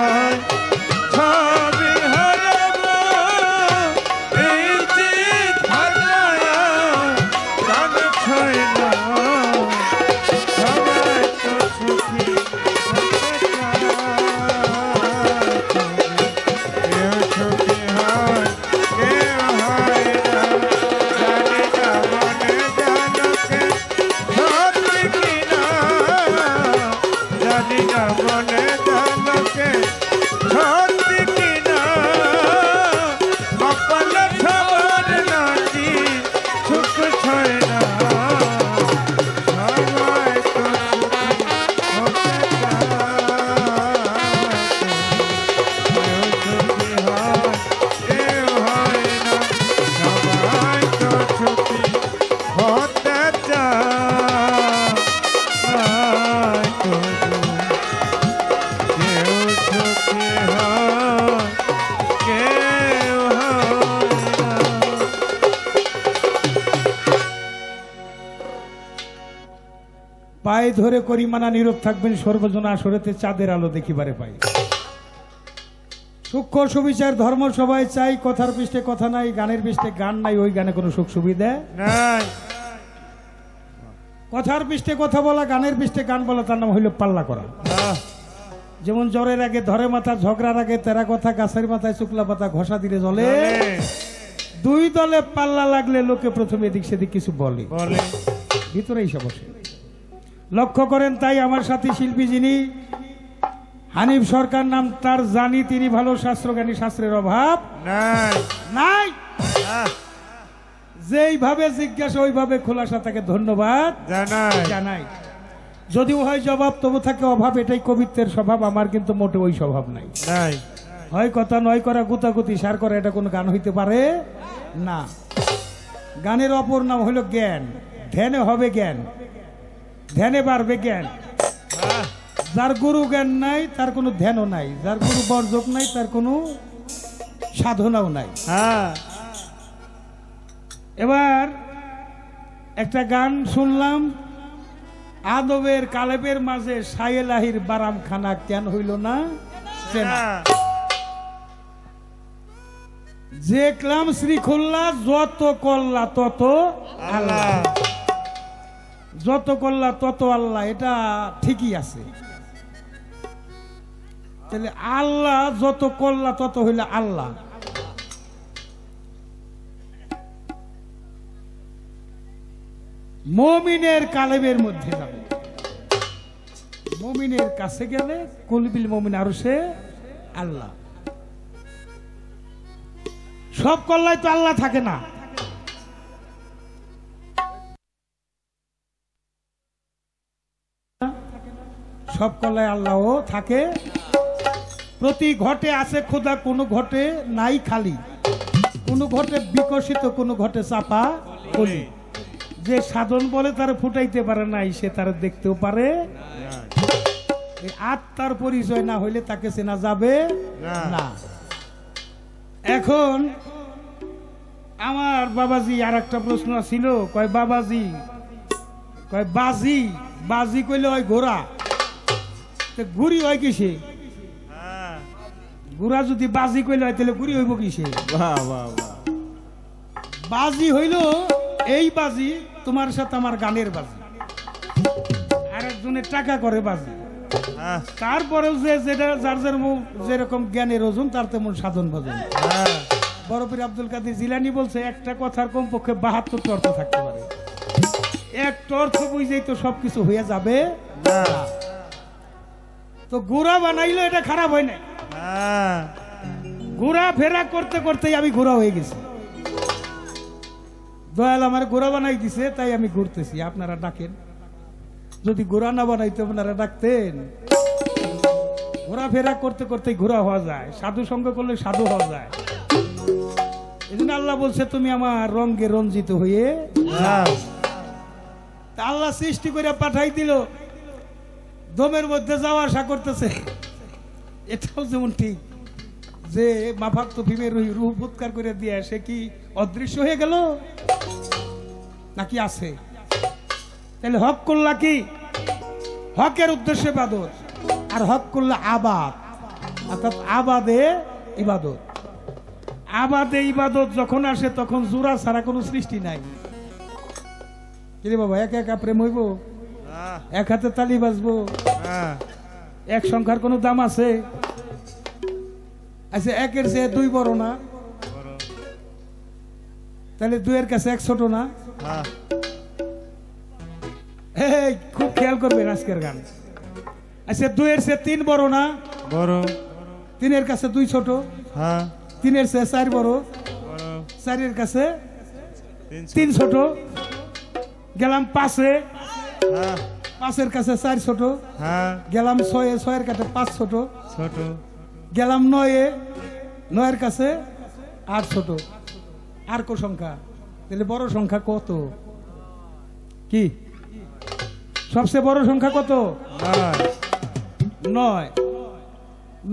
Speaker 3: সবই হারাবো। এই যে ধারায় প্রাণ ছয় না, সবাই তো সুখী হতে চায়, কেউ সুখী হয় কেউ হয় না। জানি না মনে জানকে সত্যি কি না, জানি না মনে জানকে সত্যি কি না। কপালে সবার নাকি সুখ ছয় না,
Speaker 4: পায়ে ধরে করিমানা নীরব থাকবেন, সর্বজন আসরেতে চাঁদের আলো দেখিবারে পাই। সূক্ষ্ম সুবিচার ধর্ম সবাই চাই, কথার পৃষ্ঠে কথা নাই, গানের পৃষ্ঠে গান নাই, ওই গানে কোনো সুখ সুবিধা
Speaker 5: নাই।
Speaker 4: কথার পৃষ্ঠে কথা বলা, গানের পৃষ্ঠে গান বলা, তার নাম হইল পাল্লা করা। যেমন জ্বরের আগে ধরে মাথা, ঝগড়ার আগে তেরা কথা, গাছের মাথায় শুকলা পাতা, ঘষা দিলে জলে। দুই দলে পাল্লা লাগলে লোকে প্রথমে এদিক সেদিক কিছু বলে, ভিতরেই সমস্যা। লক্ষ্য করেন, তাই আমার সাথী শিল্পী যিনি হানিফ সরকার নাম তার, জানি তিনি ভালো শাস্ত্রজ্ঞানী, শাস্ত্রের অভাব নাই। যেইভাবে জিজ্ঞাসা ওইভাবে খোলাসা, তাকে ধন্যবাদ জানাই। যদিও হয় জবাব, তবু থাকে অভাব, এটাই কবিত্বের স্বভাব। আমার কিন্তু মোটে ওই স্বভাব নাই। হয় কথা নয় করা, গুতাগুতি সার করা, এটা কোনো গান হইতে পারে না। গানের অপর নাম হইল জ্ঞান। ধ্যানে হবে জ্ঞান, ধ্যানে বাড়বে জ্ঞান। যার গুরু জ্ঞান নাই তার কোনো ধ্যানও নাই, যার গুরু বর্জক নাই তার কোনো সাধনাও নাই। এবার একটা গান শুনলাম, আদবের কালেবের মাঝে সায়েলাহির বারাম খানা কেন হইল না চেনা। দেখলাম শ্রীখোল্লা, যত কল্লা তত আল্লাহ, যত কল্লা তত আল্লাহ, এটা ঠিকই আছে। তাহলে আল্লাহ যত কল্লা তত হইলে আল্লাহ। মুমিনের কালেবের মধ্যে যাবে, মুমিনের কাছে গেলে কুলবিল মুমিন আরশে আল্লাহ। সব কল্লায় তো আল্লাহ থাকে না। সব কল্লায় আল্লাহও থাকে। প্রতি ঘটে আছে খোদা, কোনো ঘটে নাই খালি, কোনো ঘটে বিকশিত, কোনো ঘটে চাপা কলি। যে সাধন বলে তার ফুটাইতে পারে নাই, সে তার দেখতেও পারে। আত্মার পরিচয় না হইলে তাকে চেনা যাবে না। এখন আমার বাবাজি আর একটা প্রশ্ন ছিল, কয় বাবাজি, কয় বাজি, বাজি কইলে হয় ঘোড়া, ঘুরি হয় কিসে? ঘোড়া যদি বাজি কইলে হয় তাহলে ঘুরি হইব কিসে? বাজি হইল এই বাজি, তোমার সাথে আমার গানের বাজি, আর একজনের টাকা করে বাজি। তারপরেও যে যেটা যার যেরকম জ্ঞানের ওজন, তার তেমন সাধন ভজন। বরফির আব্দুল কাদের জিলানি বলছে, একটা কথার কমপক্ষে 72টা অর্থ থাকতে পারে। একটা অর্থ বুঝেই তো সবকিছু হয়ে যাবে না। তো ঘোড়া বানাইলো, এটা খারাপ হয় না। ঘোরা ফেরা করতে করতেই আমি ঘোরা হয়ে গেছি। দয়াল আমার ঘোরা বানাই দিছে, তাই আমি ঘুরতেছি। আপনারা ডাকেন, যদি ঘোরা না বানাইতে আপনারা ডাকতেন। ঘোরা ফেরা করতে করতেই ঘোরা হওয়া যায়, সাধু সঙ্গ করলে সাধু হওয়া যায়। এই জন্য আল্লাহ বলছে, তুমি আমার রঙে রঞ্জিত হয়ে যাও। আল্লাহ সৃষ্টি করে পাঠাই দিল, দমের মধ্যে যাওয়া আসা করতেছে। এটাও যেমন ঠিক যে মাফাক তো ভীমের রূহ উৎকার করে দিয়ে, সে কি অদৃশ্য হয়ে গেল নাকি আছে? তাহলে হক করলা কি? হকের উদ্দেশ্যে ইবাদত, আর হক করলে আবাদ, অর্থাৎ আবাদে ইবাদত। আবাদে ইবাদত যখন আসে তখন জোড়া ছাড়া কোনো সৃষ্টি নাই। কিরে বাবা, একা একা প্রেম হইব? এক হাতে তালি বাজবো? এক সংখ্যার কোনো দাম আছে? আচ্ছা, একের চেয়ে দুই বড় না? তাহলে দুইয়ের কাছে এক ছোট না? খুব খেয়াল করবেন আজকের গান। আচ্ছা, দুইয়ের চেয়ে তিন বড় না?
Speaker 5: বড়।
Speaker 4: তিনের কাছে দুই ছোট? তিনের চেয়ে চার বড়, চারের কাছে তিন ছোট। গেলাম পাঁচে, পাঁচের কাছে চার ছোট। গেলাম ছয়ে, ছয়ের কাছে পাঁচ ছোট। গেলাম নয়ে, নয়ের কাছে আট ছোট। আর কো সংখ্যা? তাহলে বড় সংখ্যা কত? কি সবচেয়ে বড় সংখ্যা কত? নয়।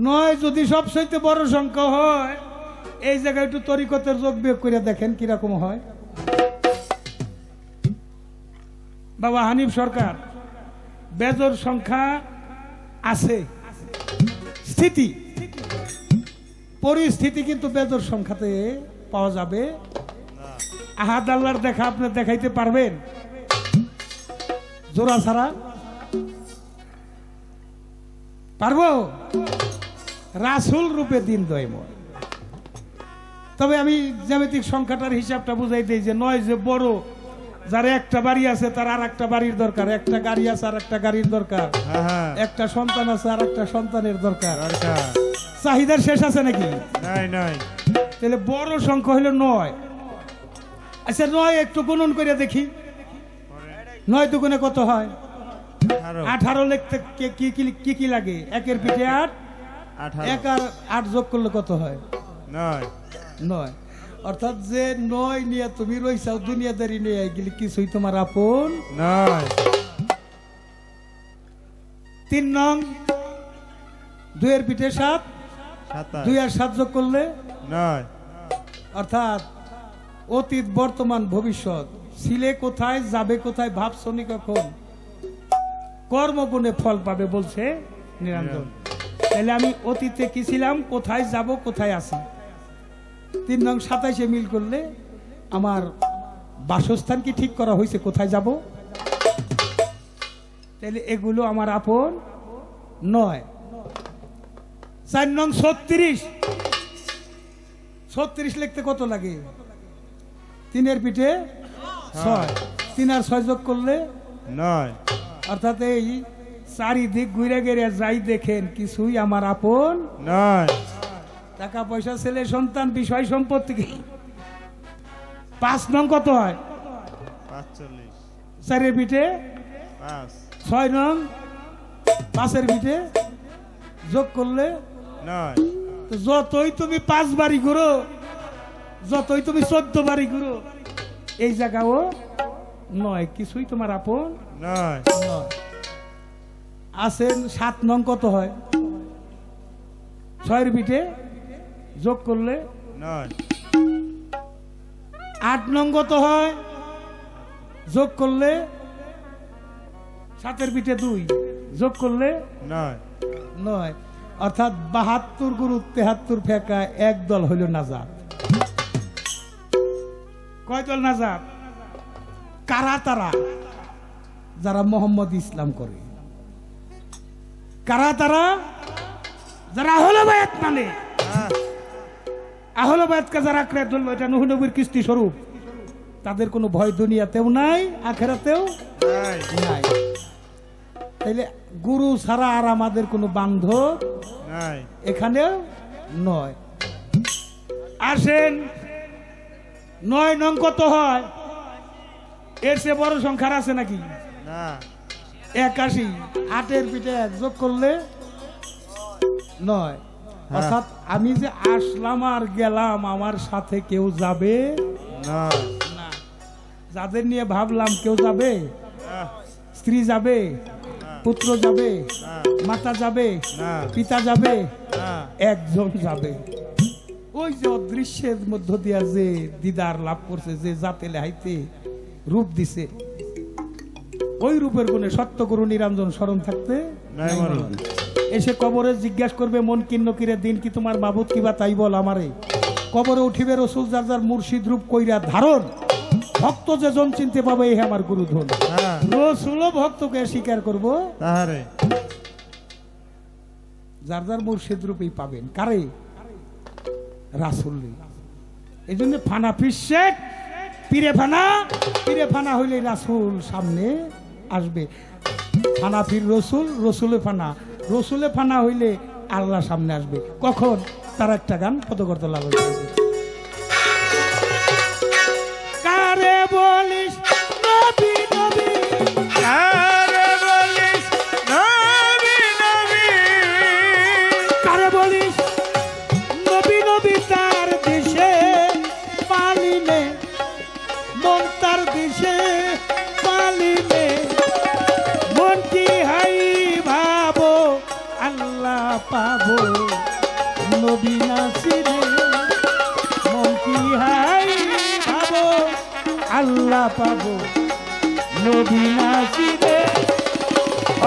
Speaker 4: নয় যদি সবচেয়ে বড় সংখ্যা হয়, এই জায়গায় একটু তরিকতের যোগ বিয়োগ করে দেখেন কিরকম হয়। বাবা হানিফ সরকার বেজোর সংখ্যা আছে, স্থিতি পরিস্থিতি কিন্তু বেজোর সংখ্যাতে পাওয়া যাবে। আহাদ আল্লাহর দেখা আপনি দেখাইতে পারবেন জোড়া ছাড়া? পারবো? রাসূল রূপে দিন দয়ময়। তবে আমি জ্যামিতিক সংখ্যাটার হিসাবটা বুঝাই দিই যে নয় যে বড়, যার একটা বাড়ি আছে তার আর একটা বাড়ির দরকার, একটা গাড়ি আছে আর একটা গাড়ির দরকার, একটা সন্তান আছে আর একটা সন্তানের দরকার, চাহিদার শেষ আছে নাকি?
Speaker 5: নাই।
Speaker 4: তাহলে বড় সংখ্যা হলো 9। আচ্ছা 9 একটু গুণন করে দেখি, 9 দুগুণে কত হয়? 18 লিখতে কি কি লাগে? 1 এর পিঠে 8, 1 আর 8 যোগ করলে কত হয়? 9। অর্থাৎ যে 9 নিয়ে তুমি রইছাও দুনিয়াদারি নিয়ে গেলে কিছুই তোমার আপন নয়। 3 নং 2 এর পিঠে 7, 2 আর 7 যোগ করলে 9। অর্থাৎ অতীত বর্তমান ভবিষ্যৎ, ছিলে কোথায় যাবে কোথায় ভাবছনি কখন, কর্মগুণে ফল পাবে বলছে নিরঞ্জন। তাহলে আমি অতীতে কি ছিলাম, কোথায় যাব, কোথায় আছি। 3 নং 27 মিল করলে আমার বাসস্থান কি ঠিক করা হয়েছে, কোথায় যাব? তাহলে এগুলো আমার আপন নয়। 4 নং 36 লিখতে কত লাগে? 3 এর পিঠে 6, 3 আর 6 যোগ করলে 9। অর্থাৎ এই চারিদিক ঘুরে গেড়ে যাই দেখেন কিছুই আমার আপন নয়। টাকা পয়সা, ছেলে সন্তান, বিষয় সম্পত্তি। 5 নং কত হয়? 45, 4 এর পিঠে 5, 6 নং 5 এর পিঠে যোগ করলে 9। তো যতই তুমি 5 বাড়ি ঘুরো, যতই তুমি 14 বাড়ি ঘুরো, এই জায়গাও 9, কিছুই তোমার আপন নয়। আসেন 7 নং কত হয়? 6 এর পিঠে যোগ করলে 9। 8 নং কত হয়? যোগ করলে 7 এর পিঠে 2 যোগ করলে 9। অর্থাৎ 72 গুরু 73 ফেকা, এক দল হইল নাজাত। কয় দল নাজাত? কারা তারা? যারা মোহাম্মদ ইসলাম করে। কারা তারা? যারা আহলে বায়াত মানে। আহলে বায়াতকে যারা আঁকড়ে ধরল, এটা নূহ নবীর কৃষ্টি স্বরূপ, তাদের কোনো ভয় দুনিয়াতেও নাই, আখেরাতেও নাই। তাইলে গুরু ছাড়া আর আমাদের কোনো বান্ধব নাই, এখানেও নয়। আসেন 9 নং কত হয়? এর চেয়ে বড় সংখ্যা আছে নাকি? 81, 8 এর পিঠে 1 যোগ করলে 9। অর্থাৎ আমি যে আসলাম আর গেলাম, আমার সাথে কেউ যাবে না। যাদের নিয়ে ভাবলাম কেউ যাবে? স্ত্রী যাবে, পুত্র যাবে, মাতা যাবে, পিতা যাবে, একজন যাবে। ওই যে অদৃশ্যের মধ্য দিয়া যে দিদার লাভ করছে, যে জাতে লেহাইতে রূপ দিছে, ওই রূপের গুণে সত্য গুরু নিরঞ্জন স্মরণ থাকতে এসে কবরে জিজ্ঞাসা করবে, মন কিন্ন কিরে দিন কি তোমার মাবুদ কিবা তাই বল আমারে। কবরে উঠিবে রসুল যার যার মুর্শিদ রূপ কইরা ধারণ, ভক্ত যে জন চিনতে পাবে এই আমার গুরু ধন। রসুল ভক্তকে স্বীকার করবো, যার যার মুর্শিদ রূপেই পাবেন। কারে? রাসূল। এই জন্য ফানা পিসেক পীরে ফানা, পীরে ফানা হইলে রাসূল সামনে আসবে। ফানা পীর রসুল, রসুলে ফানা, রসুলে ফানা হইলে আল্লাহ সামনে আসবে। কখন? তার একটা গান পদকর্তা লাভ হয়েছে। কারে বলিস নবী নবী, কারে বলিস নবী নবী, কারে বলিস নবী নবী, তার দেশে পালিনে মন, তার দেশে পালিনে মন কি হাই ভাবো আল্লাহ পাবো নবী নাসিরে। মন কি হাই ভাবো আল্লাহ পাবো নবী নাসিরে।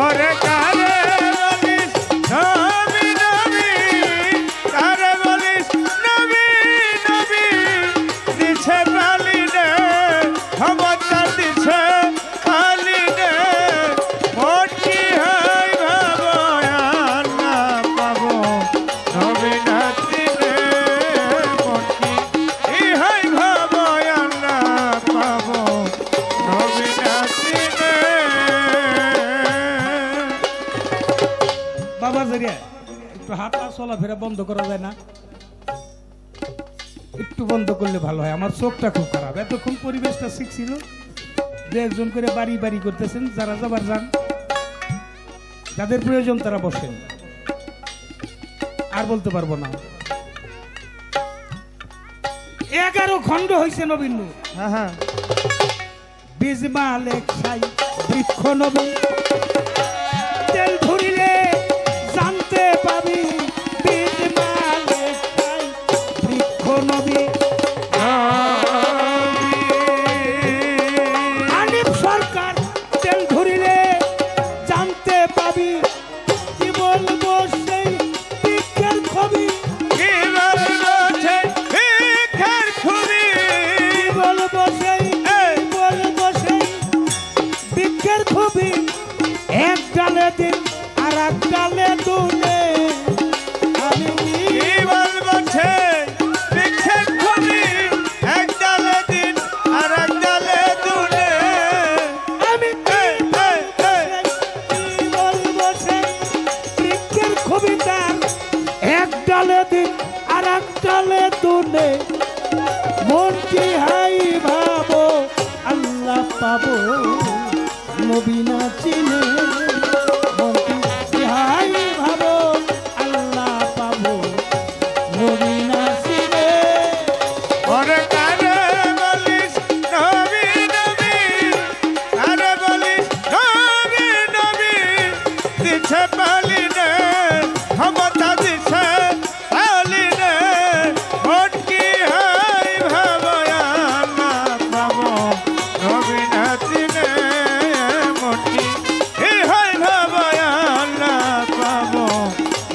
Speaker 3: ওরে কারে বলিস নবী নবী, কারে বলিস নবী নবী, দিছে পালি রে ক্ষমতা দিছে পালি রে, মোর কি হয় ভাবো আর না পাবো নবী নাতি রে, মোর কি হয় ভাবো আর না পাবো নবী নাতি রে।
Speaker 4: বাবা জরিয়া একটু হাঁটা চলাফেরা বন্ধ করা যায় না? একটু বন্ধ করলে ভালো হয়, আমার চোখটা খুব খারাপ। এতক্ষণ পরিবেশটা ঠিক ছিল, দু একজন করে বাড়ি বাড়ি করতেছেন, যারা যাবার যান, যাদের প্রয়োজন তারা বসেন, আর বলতে পারবো না। 11 খণ্ড হয়েছে নবীন নূর।
Speaker 3: হ্যাঁ হ্যাঁ
Speaker 4: বীজ মালেক সাই বৃক্ষ নবী, তেল ধরিলে জানতে পাবি, বীজ মালেক সাই বৃক্ষ নবী। আনিব সরকার তেল ধরিলে জানতে পাবি, কি বলবো সেই বৃক্ষের ছবি,
Speaker 3: কি বলবো সেই ভিক্ষার খুবই,
Speaker 4: কি বলবো সেই, কি বলবো সেই বৃক্ষের ছবি। এক ডালে দিন আর এক ডালে দুলে, আমি
Speaker 3: কি বলবো সেই ভিক্ষার খুবই, এক ডালে দিন আর এক ডালে দুলে,
Speaker 4: আমি কি বলবো সেই বৃক্ষের ছবি, তার এক ডালে দিন আর এক ডালে দুলে, মন কি হাই ভাবো আল্লাহ পাবো নবী না চিনে, মন কি হাই ভাবো আল্লাহ পাবো নবী না চিনে।
Speaker 3: ওরে কারে বলিস নবী নবী, কারে বলিস নবী নবী, দিছে পালি রে ক্ষমতা দিছে পালি রে, মোর কি হয় ভাবো আর না পাবো নবী নাতি রে, মোর কি হয় ভাবো আর না পাবো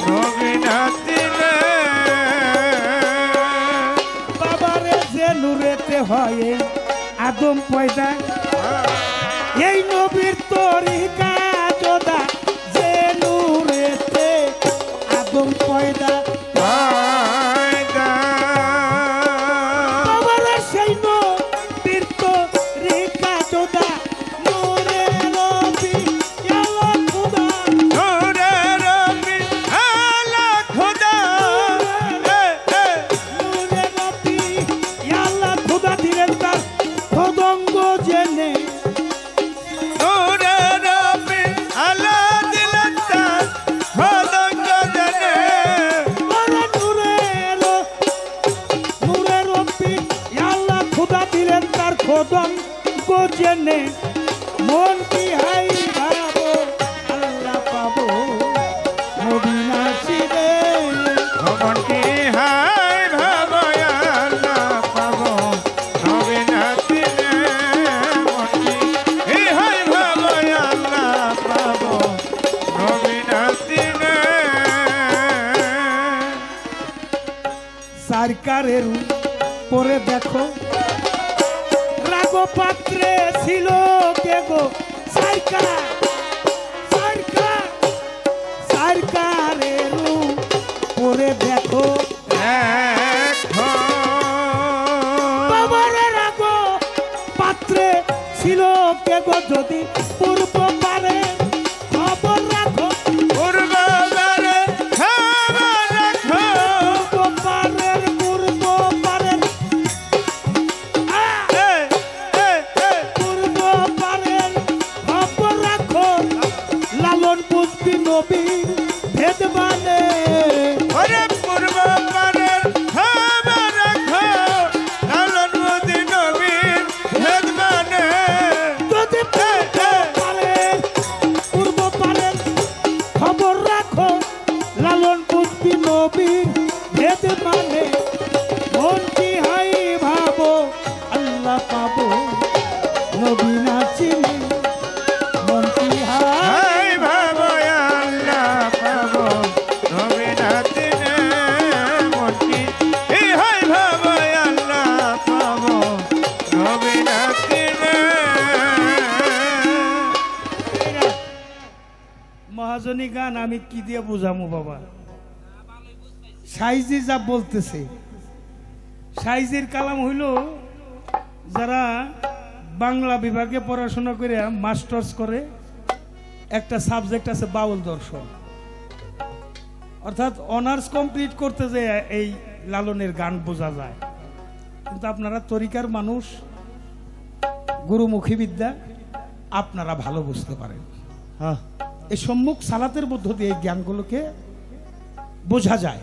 Speaker 3: নবী নাতি রে।
Speaker 4: বাবারে যে নূরেতে হয় আদম পয়দা, এই নবীর তরিকা যোদা, যে নূরেতে আদম পয়দা, বাবারে সেই নবীর তরিকা যোদা, নূরে নবী আল্লাহ খুদা,
Speaker 3: নূরে রবি আলা খোদা,
Speaker 4: নূরে নবী আল্লাহ খুদা দিলেন তার খোদঙ্গ জেনে,
Speaker 3: নূরে রবি আলা দিলেন তার খোদঙ্গ জেনে,
Speaker 4: ওরে নূরে রব্বি আল্লাহ খুদা দিলেন তার খোদঙ্গ জেনে, মন কি হাই ভাবো আল্লাহ পাবো নবী না চিনে,
Speaker 3: ভবন কি হায় ভাবো আল্লাহ পাবো নবী নাতি রে, মন কি হায় ভাবো আল্লাহ পাবো নবী নাতি রে।
Speaker 4: সরকারের পরে দেখো রাগ পাত্রে ছিল কে গো, সরকার সরকার সরকারের পরে দেখো, বাবার রাগ পাত্রে ছিল কে গো, যদি পূর্ব পারে খবর রাখো,
Speaker 3: পূর্ববারে খবর রাখো,
Speaker 4: পূর্ব পারের পূর্ব পারের খবর রাখো, লালন বুঝবি নবী ভেদ মানে,
Speaker 3: ওরে পূর্ববারে খবর রাখো, লালন মোদি নবীর ভেদ মানে,
Speaker 4: যদি পূর্ব পারের খবর রাখো, লালন বুঝবি নবী ভেদ মানে, মন কি হাই ভাবো আল্লাহ পাবো নবী না চিনি, মন কি হাই
Speaker 3: হায়
Speaker 4: মহাজনী গান আমি কি দিয়ে বুঝামু বাবা? সাইজি যা বলতেছে, সাইজির কালাম হইল যারা বাংলা বিভাগে পড়াশোনা করে মাস্টার্স করে, একটা সাবজেক্ট আছে বাউল দর্শন, অর্থাৎ অনার্স কমপ্লিট করতে যে এই লালনের গান বোঝা যায়। কিন্তু আপনারা তরিকার মানুষ, গুরুমুখী বিদ্যা, আপনারা ভালো বুঝতে পারেন।
Speaker 3: হ্যাঁ
Speaker 4: এই সম্মুখ সালাতের মধ্য দিয়ে এই জ্ঞানগুলোকে বোঝা যায়।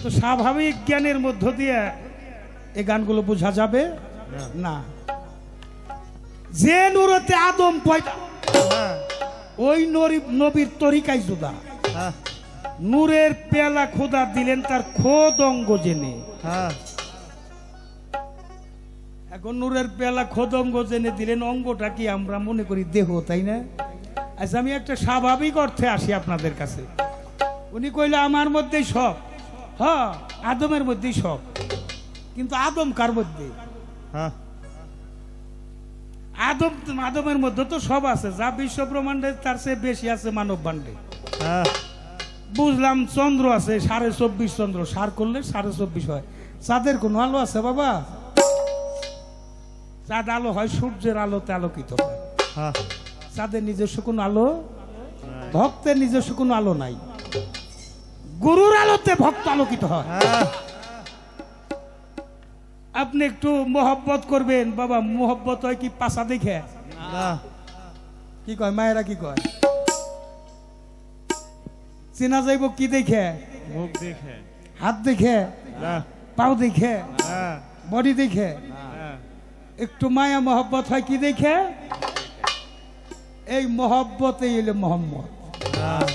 Speaker 4: তো স্বাভাবিক জ্ঞানের মধ্য দিয়ে এই গানগুলো বোঝা যাবে না। যে নূরতে আদম পয়দা,
Speaker 3: হ্যাঁ
Speaker 4: ওই নবীর তরিকায় জুদা।
Speaker 3: হ্যাঁ
Speaker 4: নূরের পেয়ালা খোদা দিলেন তার খোদ অঙ্গ জেনে।
Speaker 3: হ্যাঁ
Speaker 4: এখন নূরের পেয়ালা খোদ অঙ্গ জেনে দিলেন, অঙ্গটা কি আমরা মনে করি দেহ, তাই না? আচ্ছা আমি একটা স্বাভাবিক অর্থে আসি আপনাদের কাছে। উনি কইলে আমার মধ্যেই সব, হ্যাঁ আদমের মধ্যেই সব, কিন্তু আদম কার মধ্যে?
Speaker 3: হ্যাঁ
Speaker 4: আদমের মধ্যে তো সব আছে, যা বিশ্ব ব্রহ্মাণ্ডে তার চেয়ে বেশি আছে মানব ভাণ্ডে।
Speaker 3: হ্যাঁ
Speaker 4: বুঝলাম চন্দ্র আছে 24.5 চন্দ্র, সার করলে 24.5 হয়। চাঁদের কোনো আলো আছে বাবা? চাঁদ আলো হয় সূর্যের আলোতে আলোকিত হয়।
Speaker 3: হ্যাঁ
Speaker 4: চাঁদের নিজস্ব কোনো আলো, ভক্তের নিজস্ব কোনো আলো নাই। গুরুর আলোতে ভক্ত আলোকিত হয়।
Speaker 3: হ্যাঁ
Speaker 4: আপনি একটু মোহব্বত করবেন বাবা, মোহব্বত হয় কি পাশা দেখে?
Speaker 3: না
Speaker 4: কি কয় মায়েরা, কি কয়? চেনা যাইব কি দেখে?
Speaker 3: মুখ দেখে
Speaker 4: হাত দেখে,
Speaker 3: না
Speaker 4: পাও দেখে,
Speaker 3: হ্যাঁ
Speaker 4: বডি দেখে।
Speaker 3: হ্যাঁ
Speaker 4: একটু মায়া মহব্বত হয় কি দেখে? এই মহব্বতেই এলো মোহাম্মদ।
Speaker 3: হ্যাঁ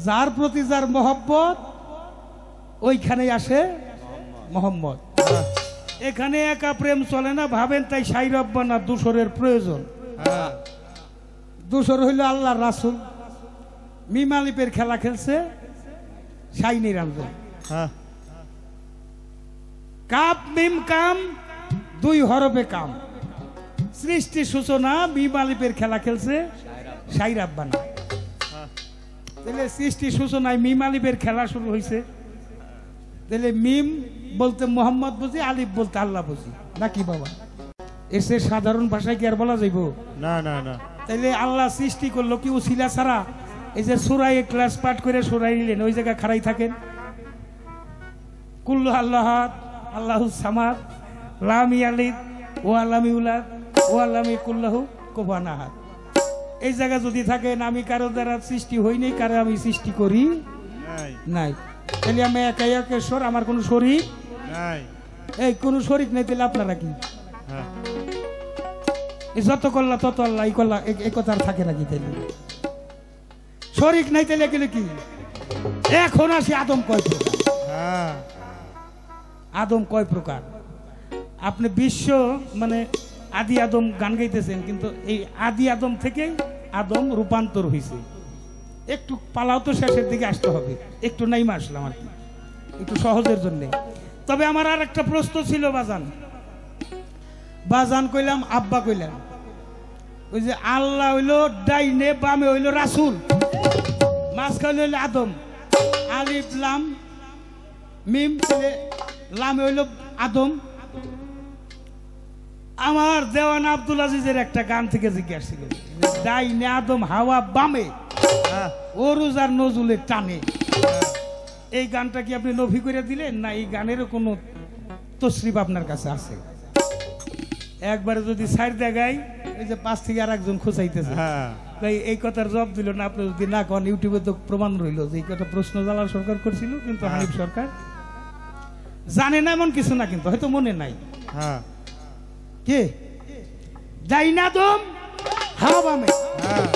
Speaker 4: যার প্রতি যার মহব্বত, ওইখানেই আসে মোহাম্মদ। এখানে একা প্রেম চলে না, ভাবেন তাই সাই রব্বানা দূসরের প্রয়োজন।
Speaker 3: হ্যাঁ
Speaker 4: দূসর হইল আল্লাহর রাসূল। মিম আলিফের খেলা খেলছে সাই নিরঞ্জন।
Speaker 3: হ্যাঁ
Speaker 4: কাপ মিম কাম, দুই হরফে কাম। সৃষ্টি সূচনা মিম আলিফের খেলা খেলছে সাই রাব্বানা। তাহলে সৃষ্টি সূচনায় মিম আলিফের খেলা শুরু হয়েছে। তাহলে মিম বলতে মোহাম্মদ বুঝি, আলিফ বলতে আল্লাহ বুঝি, নাকি বাবা? এসে সাধারণ ভাষায় কি আর বলা যাইব?
Speaker 3: না না না
Speaker 4: তাইলে আল্লাহ সৃষ্টি করলো কি উসিলা ছাড়া? এই যে সূরা ইখলাস পাঠ করে সূরা নিলেন, ওই জায়গায় খাড়াই থাকেন, কুল্লু আল্লাহ আল্লাহু সামাদ লাম ইয়ালিদ ওয়া লাম ইউলাদ ওয়া লাম ইয়াকুল লাহু কুফুয়ান আহাদ। এই জায়গা যদি থাকেন, আমি কারো দ্বারা সৃষ্টি হইনি, কারো আমি সৃষ্টি করি
Speaker 3: নাই
Speaker 4: নাই। তাহলে আমি একাই একেশ্বর, আমার কোনো শরীক
Speaker 3: নাই
Speaker 4: এই কোনো শরীক নেই। তাহলে আপনারা কি?
Speaker 3: হ্যাঁ
Speaker 4: এই যত করলা তত আল্লাহ, এই করলা, এই কথা আর থাকে নাকি? তাইলে শরীক নাই, তাইলে গেলে কি? এখন আসি আদম কয় প্রকার।
Speaker 3: হ্যাঁ
Speaker 4: আদম কয় প্রকার? আপনি বিশ্ব মানে আদি আদম গান গাইতেছেন, কিন্তু এই আদি আদম থেকেই আদম রূপান্তর হয়েছে। একটু পালাও তো, শেষের দিকে আসতে হবে। একটু নাইমা আসলাম আর কি, একটু সহজের জন্য। তবে আমার আর একটা প্রশ্ন ছিল বাজান। বাজান কইলাম, আব্বা কইলাম। ওই যে আল্লাহ হইলো ডাইনে, বামে হইলো রাসূল, মাঝখানে হইলো আদম। আলিফ লাম মিম, লামে হইলো আদম। আমার দেওয়ান আব্দুল আজিজের একটা গান থেকে জিজ্ঞাসা ছিল, ডাইনে আদম, হাওয়া বামে,
Speaker 3: হ্যাঁ
Speaker 4: ওরুজ আর নজরুলের টানে। এই গানটা কি আপনি নভি করে দিলেন, না এই গানেরও কোনো তশরিফ আপনার কাছে আছে? একবারে যদি সাইড দেখাই, এই যে পাশ থেকে আর একজন খোঁচাইতেছে,
Speaker 3: হ্যাঁ
Speaker 4: তাই এই কথার জবাব দিল না। আপনি যদি না কন, ইউটিউবে তো প্রমাণ রইল যে এই কথা প্রশ্ন জালাল সরকার করছিল, কিন্তু হানিফ সরকার জানে না এমন কিছু না, কিন্তু হয়তো মনে নাই।
Speaker 3: হ্যাঁ
Speaker 4: কে ডাইনে আদম, হাওয়া বামে,
Speaker 3: হ্যাঁ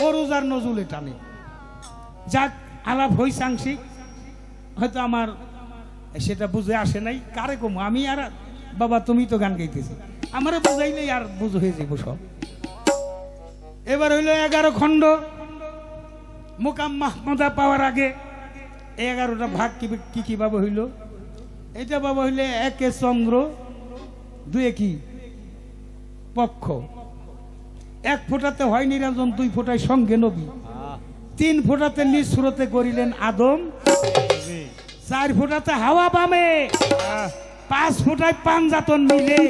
Speaker 4: ওরুজ আর নজরুলের টানে। যাক, আলাপ হইছে আংশিক, হয়তো আমার সেটা বুঝে আসে নাই। কারে কম আমি আর বাবা, তুমি তো গান গাইতেছি, আমারে বুঝাইলেই আর বুঝ হয়ে যাব সব। এবার হইল 11 খণ্ড। মুকাম মাহমুদা পাওয়ার আগে 11টা ভাগ কি কি বাবা হইল? এটা বাবা হইলে, একে চন্দ্র, দুয়ে কি পক্ষ, এক ফোঁটাতে হয় নিরঞ্জন, দুই ফোঁটায় সঙ্গে নবী, 3 ফোঁটাতে নিজ সুরতে করিলেন আদম, 4 ফোঁটাতে হাওয়া বামে, 5 ফোঁটায় পাঞ্জাতন মিলে,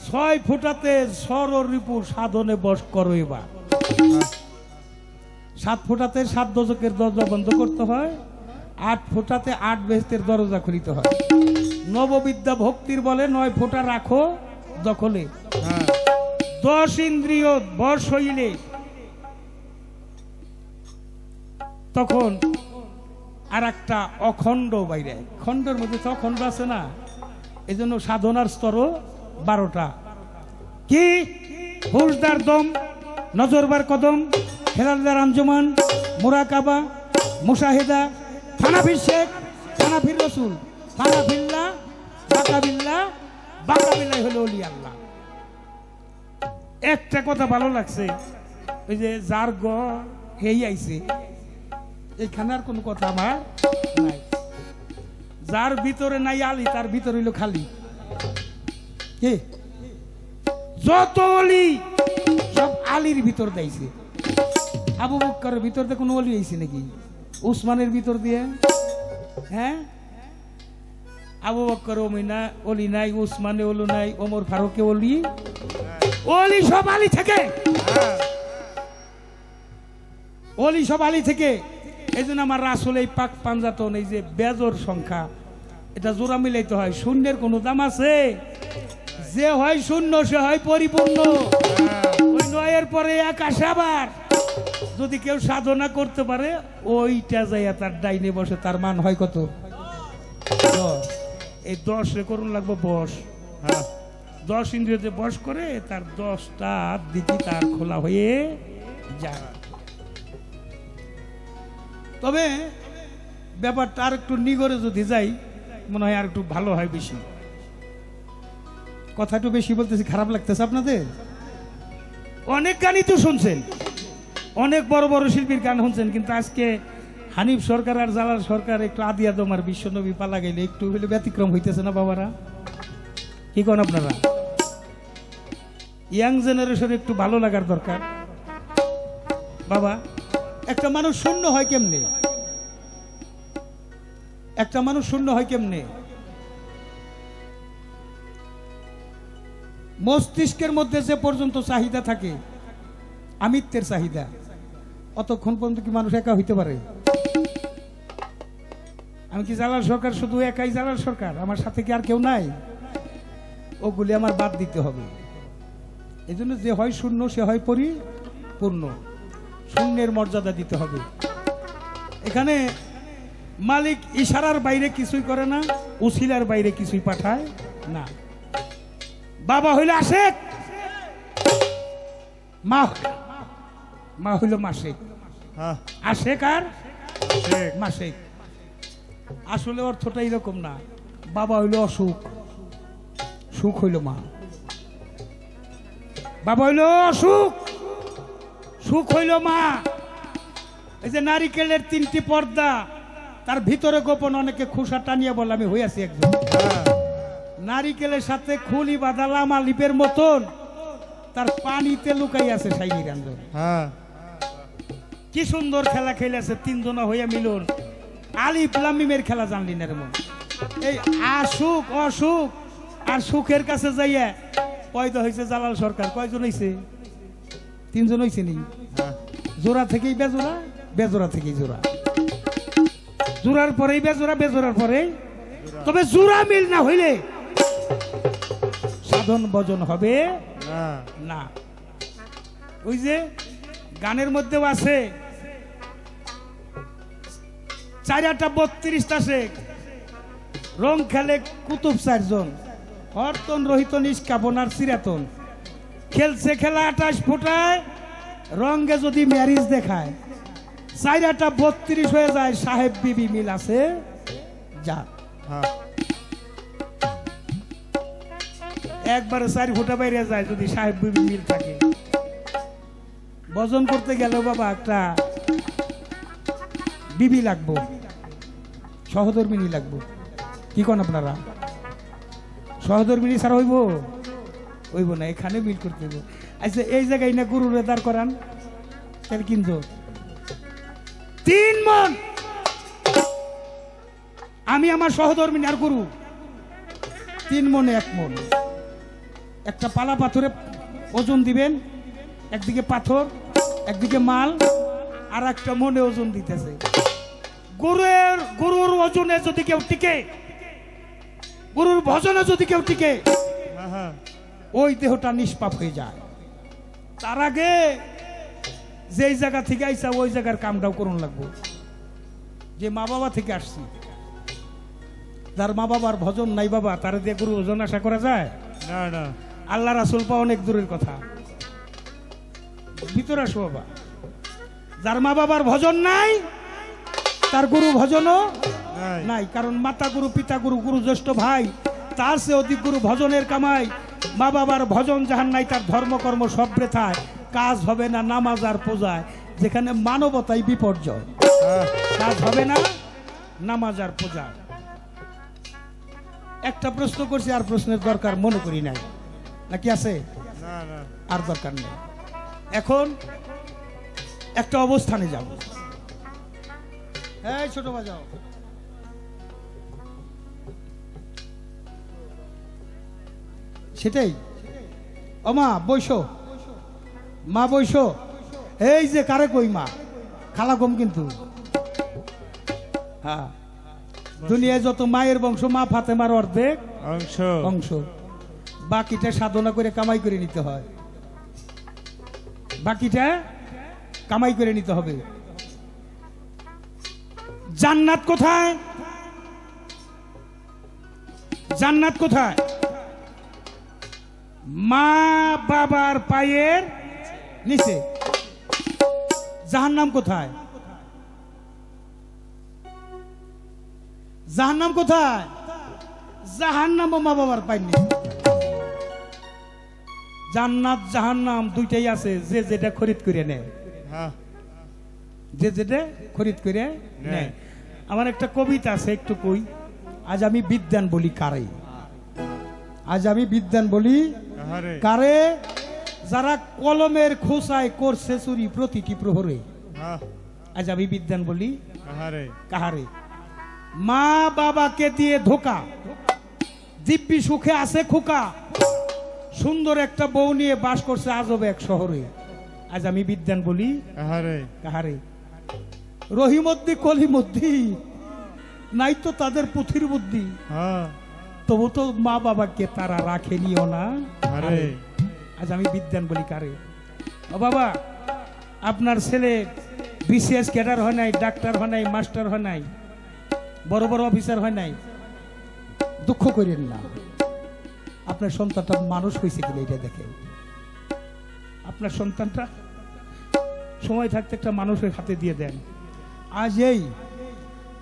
Speaker 4: 6 ফোঁটাতে সররিপু সাধনে বশ করো এবার। 7 ফোঁটাতে 7 দোজকের দরজা বন্ধ করতে হয়, 8 ফোঁটাতে 8 বেহেশতের দরজা খুলিতে হয়। নববিদ্যা ভক্তির বলে 9 ফোঁটা রাখো দখলে, 10 ইন্দ্রিয় বশ হইলে তখন আর একটা অখণ্ড বাইরে, খণ্ডের মধ্যে তো অখণ্ড আছে না, এই জন্য সাধনার স্তরও 12টা। কি? হুশদার দম, নজরবার কদম, হেলালদার আঞ্জুমান, মুরাকাবা, মুশাহিদা, ফানাফির শেখ, ফানাফির রসুল, ফানাফিল্লা, বাকাবিল্লা, বাকাবিল্লাই হলো ওলি আল্লাহ। একটা কথা ভালো লাগছে, ওই যে যার গড় হেই আইছে, এইখানে আর কোনো কথা আমার নাই। যার ভিতরে নাই আলী, তার ভিতরে হইল খালি। কে? যত অলি সব আলীর ভিতর দিয়েছে। আবু বকরের ভিতর দিয়ে কোনো অলি আইছে নাকি? উসমানের ভিতর দিয়ে? হ্যাঁ, আবু বকর অলি নাই, উসমানে ওলি নাই, ওমর ফারুকে অলি, অলি সব আলী থেকে, অলি সব আলী থেকে। এই জন্য আমার রাসূল এই পাক পাঞ্জাতন, এই যে বেজর সংখ্যা, এটা জোড়া মিলাইতে হয়। শূন্যের কোনো দাম আছে? যে হয় শূন্য সে হয় পরিপূর্ণ। ওই 9-এর পরে 1 আসে আবার। যদি কেউ সাধনা করতে পারে, ওইটা যাইয়া তার ডাইনে বসে, তার মান হয় কত? 10। এই 10-এ করুন লাগবে বস। 10 ইন্দ্রিয়তে বস করে তার 10টা দিকে তার খোলা হয়ে যায়। তবে ব্যাপারটা আর একটু নিগরে যদি যাই, মনে হয় আর একটু ভালো হয় বেশি। কথা একটু বেশি বলতেছি, খারাপ লাগতেছে আপনাদের? অনেক গানই তো শুনছেন, অনেক বড় বড় শিল্পীর গান শুনছেন, কিন্তু আজকে হানিফ সরকার আর জালাল সরকার একটু আদি আদম আর বিশ্বনবী পালা গেলে একটু হলে ব্যতিক্রম হইতেছে না বাবারা? কি কোন আপনারা? ইয়াং জেনারেশন একটু ভালো লাগার দরকার বাবা। একটা মানুষ শূন্য হয় কেমনে? একটা মানুষ শূন্য হয় কেমনে? মস্তিষ্কের মধ্যে যে পর্যন্ত চাহিদা থাকে, আমিত্বের চাহিদা, অতক্ষণ পর্যন্ত কি মানুষ একা হইতে পারে? আমি কি জালাল সরকার শুধু একাই জালাল সরকার? আমার সাথে কি আর কেউ নাই? ওগুলি আমার বাদ দিতে হবে। এই জন্য যে হয় শূন্য সে হয় পরিপূর্ণ। শূন্যের মর্যাদা দিতে হবে। এখানে মালিক ইশারার বাইরে কিছুই করে না, উসিলার বাইরে কিছুই পাঠায় না। বাবা হইল আশেক, মা হইল মাসেক। আশেক আর মাসেক আসলে অর্থটা এরকম না। বাবা হইল অসুখ, সুখ হইল মা। বাবা হইল অসুখ, সুখ হইল মা। এই যে নারিকেলের 3টি পর্দা, তার ভিতরে গোপন অনেকে খুশা টানিয়ে বলে আমি হইয়াছি একজন। নারিকেলের সাথে খুলি বাঁধা লামা লিপের মতন তার পানিতে লুকাই আছে সাইনি রাঞ্জন। কি সুন্দর খেলা খেলেছে, 3 জনা হইয়া মিলন। আলিফ লাম মিমের খেলা জানলি না রে মন। এই আসুক অসুখ আর সুখের কাছে যাইয়া পয়দা হয়েছে জালাল সরকার। কয়জন হয়েছে? 3 জন হয়েছে নি? জোড়া থেকেই বেজোড়া, বেজোড়া থেকেই জোড়া, জোড়ার পরেই বেজোড়া, বেজোড়ার পরেই। তবে জোড়া মিল না হইলে সাধন ভজন হবে না। ওই যে গানের মধ্যেও আছে 4টা 32টা শেখ, রং খেলে কুতুব 4 জন, হরতন রহিত নিষ্কাপন আর চিরাতন, খেলছে খেলা 28 ফুটায়, রঙ্গে যদি ম্যারিজ দেখায় 4টা 32 হয়ে যায়। সাহেব বিবি মিল আছে যা। একবারে 4 ফুটা বাইরে যায় যদি সাহেব বিবি মিল থাকে। ভজন করতে গেলে বাবা একটা বিবি লাগবো, সহধর্মিনী লাগবো। কি কোন আপনারা? সহধর্মিনী ছাড়া হইব না, এখানে মিল করতে হইব। আচ্ছা এই জায়গায় না গুরুরে দাঁড় করান, তাহলে কিন্তু 3 মণ। আমি আমার সহধর্মিনী আর গুরু 3 মণে 1 মণ। একটা পালা পাথরে ওজন দিবেন, একদিকে পাথর একদিকে মাল, আর একটা মনে ওজন দিতেছে। গুরুর ওজনে যদি কেউ টিকে, গুরুর ভজনে যদি কেউ টিকে, ওই দেহটা নিষ্পাপ হয়ে যায়। তার আগে যেই জায়গা থেকে আইসা ওই জায়গার কামটাও করুন লাগবো। যে মা বাবা থেকে আসছি, যার মা বাবার ভজন নাই বাবা, তার দিয়ে গুরু ওজন আশা করা যায়
Speaker 3: না না।
Speaker 4: আল্লাহ রাসূল পাওয়া অনেক দূরের কথা। ভিতরে আসো বাবা। যার মা বাবার ভজন নাই, তার গুরু ভজনও নাই। কারণ মাতা গুরু, পিতা গুরু, গুরু জ্যেষ্ঠ ভাই, তার সে অধিক গুরু ভজনের কামাই। মা বাবার ভজন যাহার নাই, তার ধর্মকর্ম সব বৃথায়, কাজ হবে না নামাজ আর পূজায়। যেখানে মানবতাই বিপর্যয়, কাজ হবে না নামাজ আর পূজায়। একটা প্রশ্ন করছি, আর প্রশ্নের দরকার মনে করি নাই, নাকি আছে?
Speaker 3: না না।
Speaker 4: আর দরকার নেই। এখন একটা অবস্থানে যাব। এই ছোট বাজাও। সেটাই ও মা বইসো, মা বইসো। এই যে কারে কই মা, খালা কম কিন্তু। হ্যাঁ, দুনিয়ায় যত মায়ের বংশ, মা ফাতেমার অর্ধেক
Speaker 3: অংশ।
Speaker 4: অংশ। বাকিটা সাধনা করে কামাই করে নিতে হয়, বাকিটা কামাই করে নিতে হবে। জান্নাত কোথায়? জান্নাত কোথায়? মা বাবার পায়ের নিচে। জাহান্নাম কোথায়? জাহান্নাম কোথায়? জাহান্নাম ও মা বাবার পায়ের নিচে। জান্নাত জাহান্নাম দুইটাই আছে, যে যেটা খরিদ করে নেয়, যে যেটা খরিদ করে নেয়। আমার একটা কবিতা আছে, একটু কই। আজ আমি বিদ্যান বলি কারে, আজ আমি বিদ্যান বলি কারে, যারা কলমের খোসায় করছে চুরি প্রতিটি প্রহরে। আজ আমি বিদ্যান বলি কাহারে। মা বাবাকে দিয়ে ধোকা, দিব্যি সুখে আছে খোকা, সুন্দর একটা বউ নিয়ে বাস করছে আজব এক শহরে। আজ আমি বিদ্যান বলি কাহারে। রহিমদ্দি কলিমদ্দি নাই তো তাদের পুঁথির বুদ্ধি, তবু তো মা বাবাকে তারা রাখেনিও না। আজ আমি বিদ্যান বলি কারে। ও বাবা, আপনার ছেলে বিসিএস ক্যাডার হয় নাই, ডাক্তার হয় নাই, মাস্টার হয় নাই, বড় বড় অফিসার হয় নাই, দুঃখ করেন না। আপনার সন্তানটা মানুষ হয়েছে কিনা এটা দেখেন। আপনার সন্তানটা সময় থাকতে একটা মানুষের হাতে দিয়ে দেন। আজ এই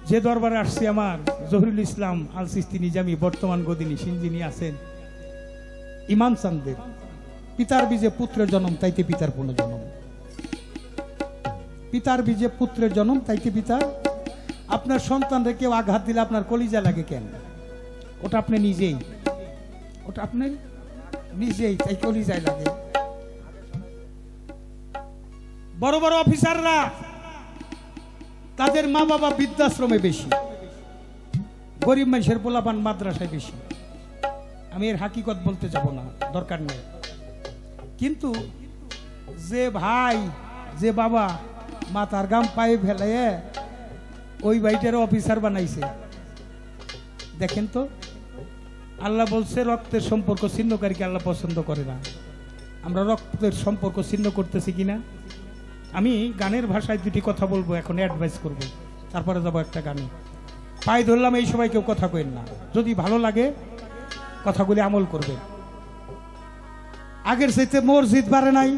Speaker 4: যে দরবারে আসছি, আমার জহিরুল ইসলাম আল সিস্তি নিজামী বর্তমান গদিনী সিঞ্জিনী আছেন, ইমাম চান্দের পিতার বীজে পুত্রের জন্ম, তাইতে পিতার পুনর্জন্ম। পিতার বীজে পুত্রের জন্ম, তাইতে পিতার। আপনার সন্তানরা কেউ আঘাত দিলে আপনার কলিজা লাগে কেন? ওটা আপনি নিজেই, ওটা আপনি নিজেই, তাই কলিজায় লাগে। বড় বড় অফিসাররা তাদের মা বাবা বৃদ্ধাশ্রমে বেশি, গরিব মানুষের পোলাপান মাদ্রাসায় বেশি। আমি এর হাকিকত বলতে যাব না, দরকার নেই। কিন্তু যে ভাই, যে বাবা মাথার গাম পায়ে ফেলে ওই ভাইটার অফিসার বানাইছে, দেখেন তো। আল্লাহ বলছে রক্তের সম্পর্ক ছিন্নকারীকে আল্লাহ পছন্দ করে না। আমরা রক্তের সম্পর্ক ছিন্ন করতেছি কিনা? আমি গানের ভাষায় দুটি কথা বলবো, এখন অ্যাডভাইস করব, তারপরে যাবো একটা গানে। পায়ে ধরলাম, এই সবাই কেউ কথা কইেন না, যদি ভালো লাগে কথাগুলি আমল করবে। আগের চাইতে মসজিদ বাড়ে নাই,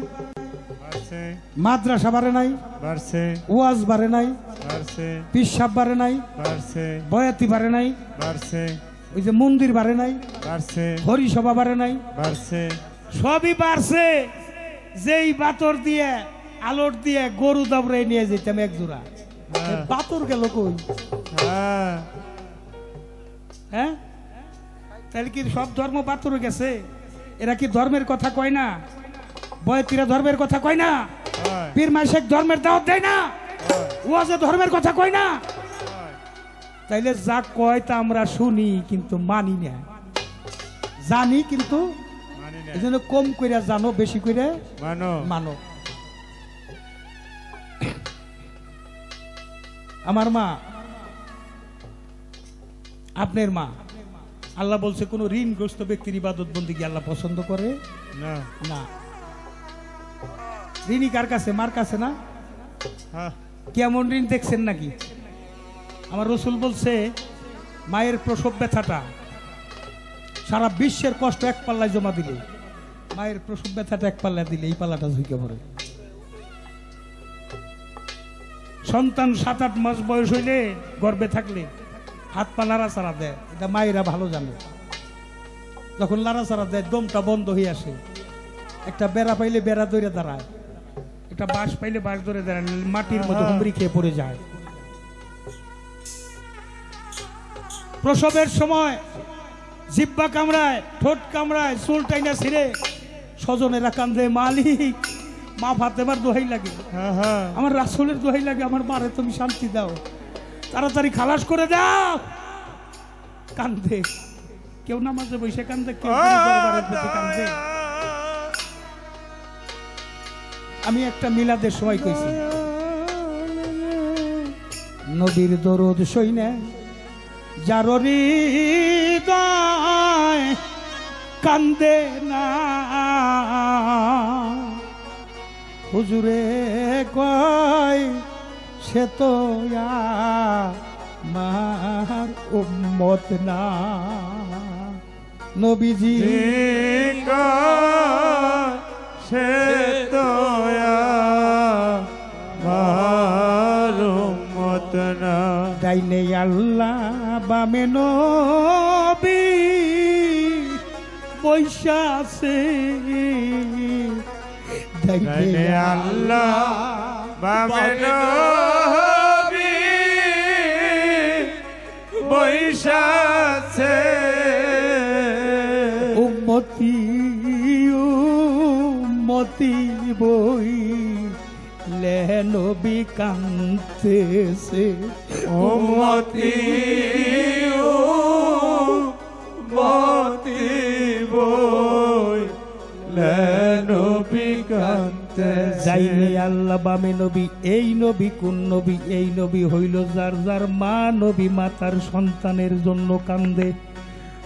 Speaker 4: মাদ্রাসা বাড়ে নাই, ওয়াজ বাড়ে নাই, পিসাব বাড়ে নাই, বয়াতি বাড়ে নাই, ওই যে মন্দির বাড়ে নাই, হরিসভা বাড়ে নাই, সবই বাড়ছে। যেই বাতর দিয়ে আলোর দিয়ে গরু দাবড়ে নিয়ে যেতাম এক জোড়া, বাতর গেল কই? হ্যাঁ, তাহলে কি সব ধর্ম বাতর গেছে? এরা কি ধর্মের কথা কয় না? বয়তিরা ধর্মের কথা কয় না? পীর মাসেক ধর্মের দাওয়াত দেয় না? ওয়াজে ধর্মের কথা কই না, তাইলে যা কয় তা আমরা শুনি কিন্তু মানি না, জানি কিন্তু
Speaker 3: মানি না।
Speaker 4: এই জন্য কম কইরা জানো, বেশি কইরা
Speaker 3: মানো।
Speaker 4: মানো। আমার মা, আপনার মা, আল্লাহ বলছে কোন ঋণগ্রস্ত ব্যক্তির ইবাদত বন্দেগী আল্লাহ পছন্দ করে
Speaker 3: না।
Speaker 4: না। ঋণী কার কাছে? মার কাছে না?
Speaker 3: হ্যাঁ।
Speaker 4: কেমন ঋণ দেখছেন নাকি? আমার রসুল বলছে মায়ের প্রসব ব্যথাটা সারা বিশ্বের কষ্ট এক পাল্লায় জমা দিলে, মায়ের প্রসব ব্যথাটা এক পাল্লায় দিলে এই পাল্লাটা ঝুঁকে পড়ে। সন্তান 7-8 মাস বয়স হইলে গর্ভে থাকলে হাত পা লাড়াচাড়া দেয়, এটা মায়েরা ভালো জানে। যখন লাড়াচাড়া দেয় দমটা বন্ধ হয়ে আসে, একটা বেড়া পাইলে বেড়া ধরে দাঁড়ায়, একটা বাঁশ পাইলে বাঁশ ধরে দাঁড়ায়, মাটির মধ্যে হুমড়ি খেয়ে পড়ে যায়। প্রসবের সময় জিহ্বা কামড়ায়, ঠোঁট কামড়ায়, চুল টাইনা ছিঁড়ে স্বজনেরা কান্দে, মালিক মা ফাতেমার দোহাই লাগে,
Speaker 3: হ্যাঁ হ্যাঁ।
Speaker 4: আমার রাসূলের দোহাই লাগে, আমার মারে তুমি শান্তি দাও, তাড়াতাড়ি খালাস করে দাও। কান্দে, কেউ নামাজে বসে কান্দে, কেউ দরবারের প্রতি কান্দে। আমি একটা মিলাদের সময় কইছি, নবীর দরদ সইনে যার হৃদয় কান্দে না, হুজুরে কয় সে তো আমার উম্মত না। নবীজি
Speaker 3: সে তো উম্মত না।
Speaker 4: ডাইনে আল্লাহ বামে নবী বৈশা আছে, ডাইনে
Speaker 3: আল্লাহ বামে নবী বৈশা আছে।
Speaker 4: উম্মতি উম্মতি বই লে নবী কান্তেছে,
Speaker 3: উম্মতি উম্মতি বই লে নবী কান্তেছে।
Speaker 4: যাইনে আল্লাহ বামে নবী, এই নবী কোন নবী? এই নবী হইল যার যার মা নবী মাতার সন্তানের জন্য কান্দে।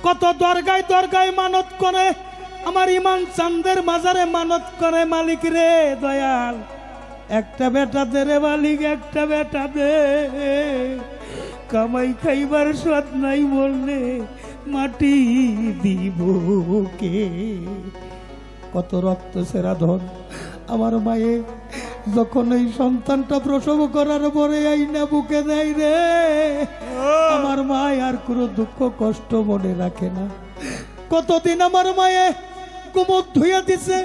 Speaker 4: কত দরগায় দরগায় মানত করে, আমার ইমান চাঁদের মাজারে মানত করে, মালিক রে দয়াল একটা বেটা দে রে মালিক, একটা বেটা দে, কামাই খাইবার স্বাদ নাই বললে মাটি দিব কে? কত রক্ত সেরা ধন আমার মায়ে যখন এই সন্তানটা প্রসব করার পরে আইনা বুকে দেয় রে, আমার মা আর কোনো দুঃখ কষ্ট মনে রাখে না। কতদিন আমার মায়ে কুমুদ ধুইয়া দিছে,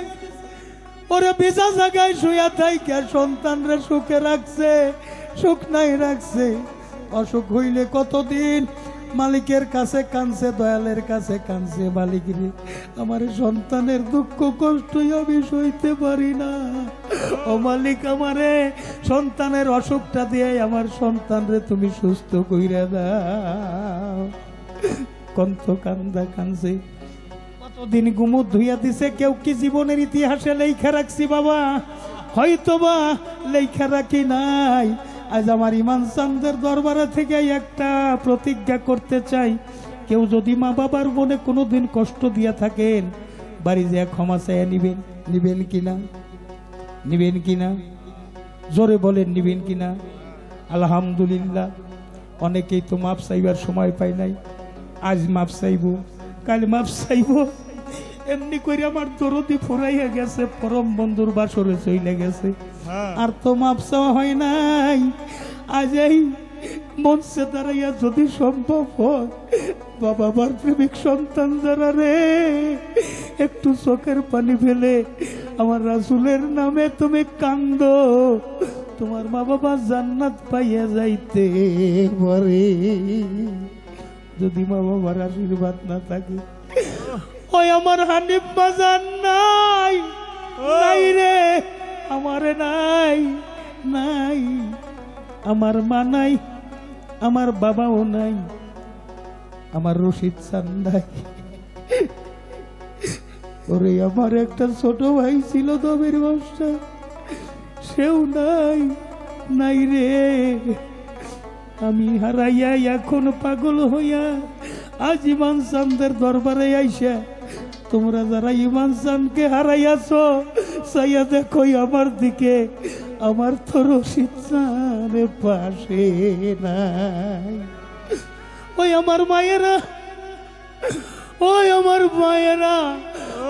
Speaker 4: ওরে ভিজা জায়গায় শুয়া থাইকা সন্তানরা সুখে রাখছে, সুখ নাই রাখছে। অসুখ হইলে কতদিন মালিকের কাছে কানছে, দয়ালের কাছে কানছে, মালিক রে আমার সন্তানের দুঃখ কষ্ট আমি সইতে পারি না, ও মালিক আমারে সন্তানের অসুখটা দিয়ে আমার সন্তান রে তুমি সুস্থ কইরা দাও। কন্ত কান্দা কানছে, কতদিন গুমুদ ধুইয়া দিছে। কেউ কি জীবনের ইতিহাসে লেখা রাখছি বাবা? হয়তোবা লেখা রাখি নাই। আজ আমার ইমান চাঁদের দরবারে থেকে একটা প্রতিজ্ঞা করতে চাই, কেউ যদি মা বাবার মনে কোনোদিন কষ্ট দিয়া থাকেন, বাড়ি যে ক্ষমা চাইয়া নিবেন। নিবেন কিনা? নিবেন কিনা? জোরে বলেন নিবেন কিনা? আলহামদুলিল্লাহ, অনেকেই তো মাপ চাইবার সময় পাই নাই, আজ মাপ চাইব, কাল মাপ চাইব। এমনি করে আমার দরদি ফুরাইয়া গেছে, পরম বন্ধুর বাসরে চইলে গেছে, আর তো মাপ চাওয়া হয় নাই। আজ এই মঞ্চে দাঁড়াইয়া যদি সম্ভব হয়, বাবা আমার প্রেমিক সন্তান যারা রে, একটু চোখের পানি ফেলে আমার রাসূলের নামে তুমি কান্দো, তোমার মা বাবা জান্নাত পাইয়া যাইতে পারে। যদি মা বাবার আশীর্বাদ না থাকে, ওই আমার হানিফ বাজার নাই, নাই রে আমারে নাই, নাই আমার মা নাই, আমার বাবাও নাই, আমার রশিদ চান নাই। ওরে আমার একটা ছোট ভাই ছিল দমের বাসা, সেও নাই, নাই রে। আমি হারাইয়া এখন পাগল হইয়া আজ ইমান চান্দের দরবারে আইসা, তোমরা যারা ইমান চানকে হারাইয়াছ চাইয়া দেখো আমার দিকে, আমার তো রশিদ চানের পাশে নাই। ওই আমার মায়েরা, ওই আমার মায়েরা,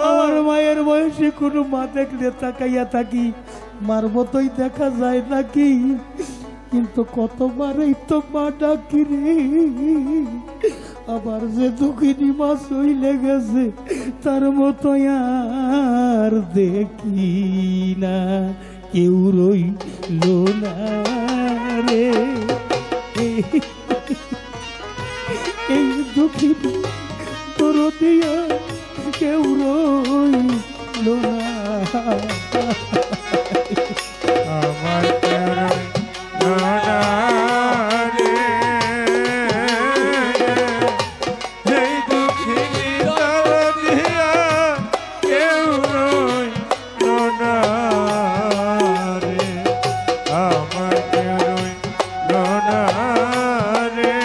Speaker 4: আমার মায়ের বয়সে কোনো মা দেখলে তাকাইয়া থাকি, মার মতোই দেখা যায় নাকি? কিন্তু কতবারই তো মা ডাকি রে। আবার যে দুঃখিনী মা চইলে গেছে, তার মতো আর দেখি না, কেউ রইল না রে। এই দুঃখিনী তোর দিয়া কেউ রইল না।
Speaker 3: আমার প্যারা রে, এই দুঃখিনী দরদিয়া কেউ রইল না রে, আমার কেউ রইল না রে,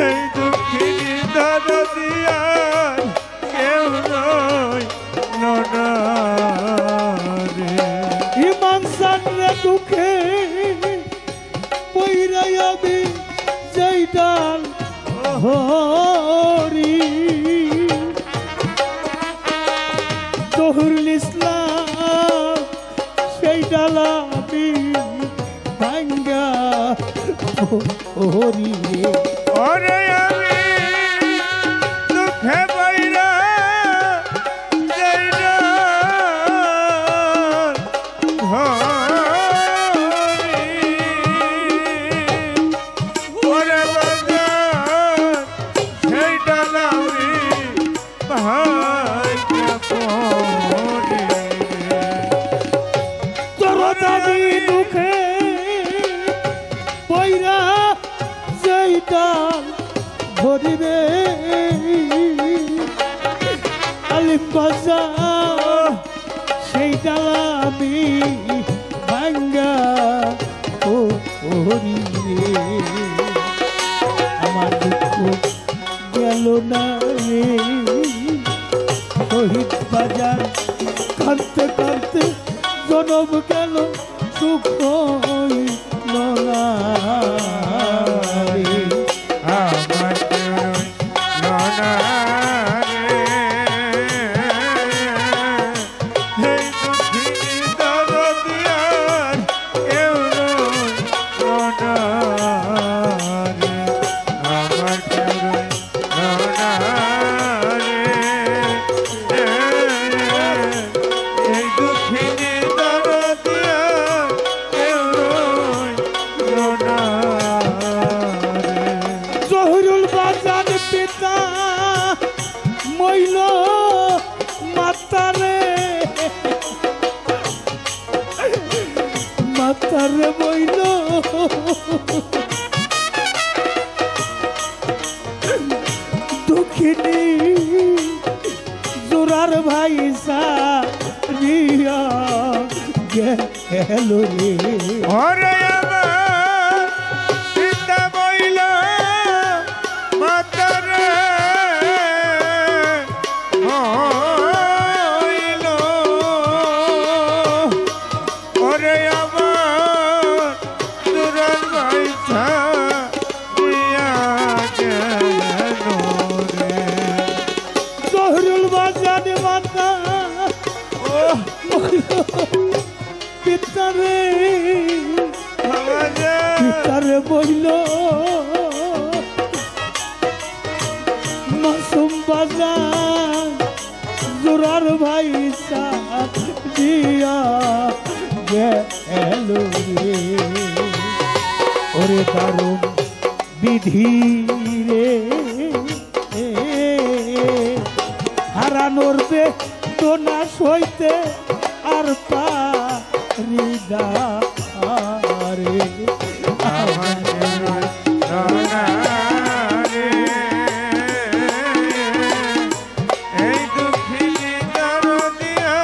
Speaker 3: এই দুঃখিনী দরদিয়া কেউ রইল না রে।
Speaker 4: ইমান সানরে দুঃখে পইরাই আমি যাই ডাল হরি, জহুরুল ইসলাম সেই ডাল আমি ভাঙ্গা হরি রে।
Speaker 3: ওরে আমি দুঃখে বাইরা যাই না হরি, ওরে বাজার সেই ডালামি ভাগ্য পড়ি রে।
Speaker 4: তোর দাবি দুঃখে পইরা যেই ডাল ধরিবে, আলিম বাজার সেই ডাল আমি ভাঙ্গা ও হরি রে। আমার দুঃখ গেল না রে, শহীদ বাজার কাঁদতে কাঁদতে জনম গেল, সুখ হইল না রে।
Speaker 3: আমার কেউ রইল না রে, এই দুঃখিনী দরদিয়ার কেউ রইল না রে, আমার কেউ রইল না রে, এই দুঃখিনী দরদিয়ার কেউ রইল না রে।
Speaker 4: জহুরুল বাজার পিতা মইল মাতারে, মাতারে মইল দুঃখিনী জোরার ভাই সারিয়া গেল রে।
Speaker 3: ওরে আমার পিতা বইল মাতারে হইল, ওরে আমার দুরার বাইছা দিয়া গেল রে।
Speaker 4: জহুরুল বাজার মাতা পিতারে, পিতারে বইল মাসুম বাজার জোরার ভাই দিয়া গেল রে। ওরে দারুণ বিধি রে, হারানোর বেদনা সইতে আর হৃদয়
Speaker 3: এই দুঃখিনী দরদিয়া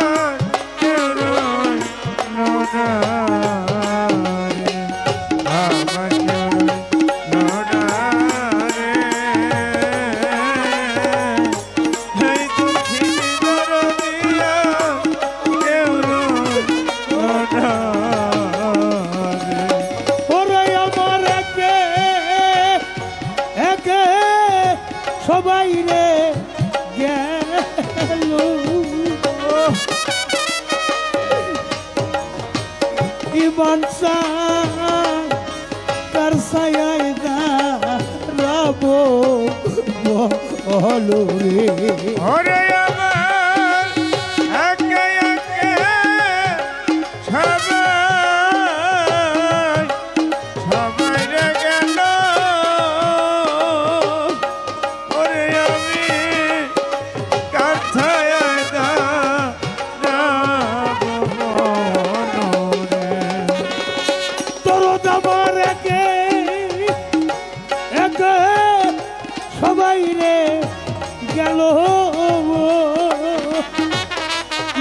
Speaker 4: ওরে আমার একে একে সবাই রে গেল ইমান কার সায়ায় দাঁড়াব বলো রে
Speaker 3: ওরে আমার একে একে সবাই রে গেল ওরে আমি কার ছায়ায় দাঁড়াবো রে
Speaker 4: তোর দাবার একে একে সবাই রে গেল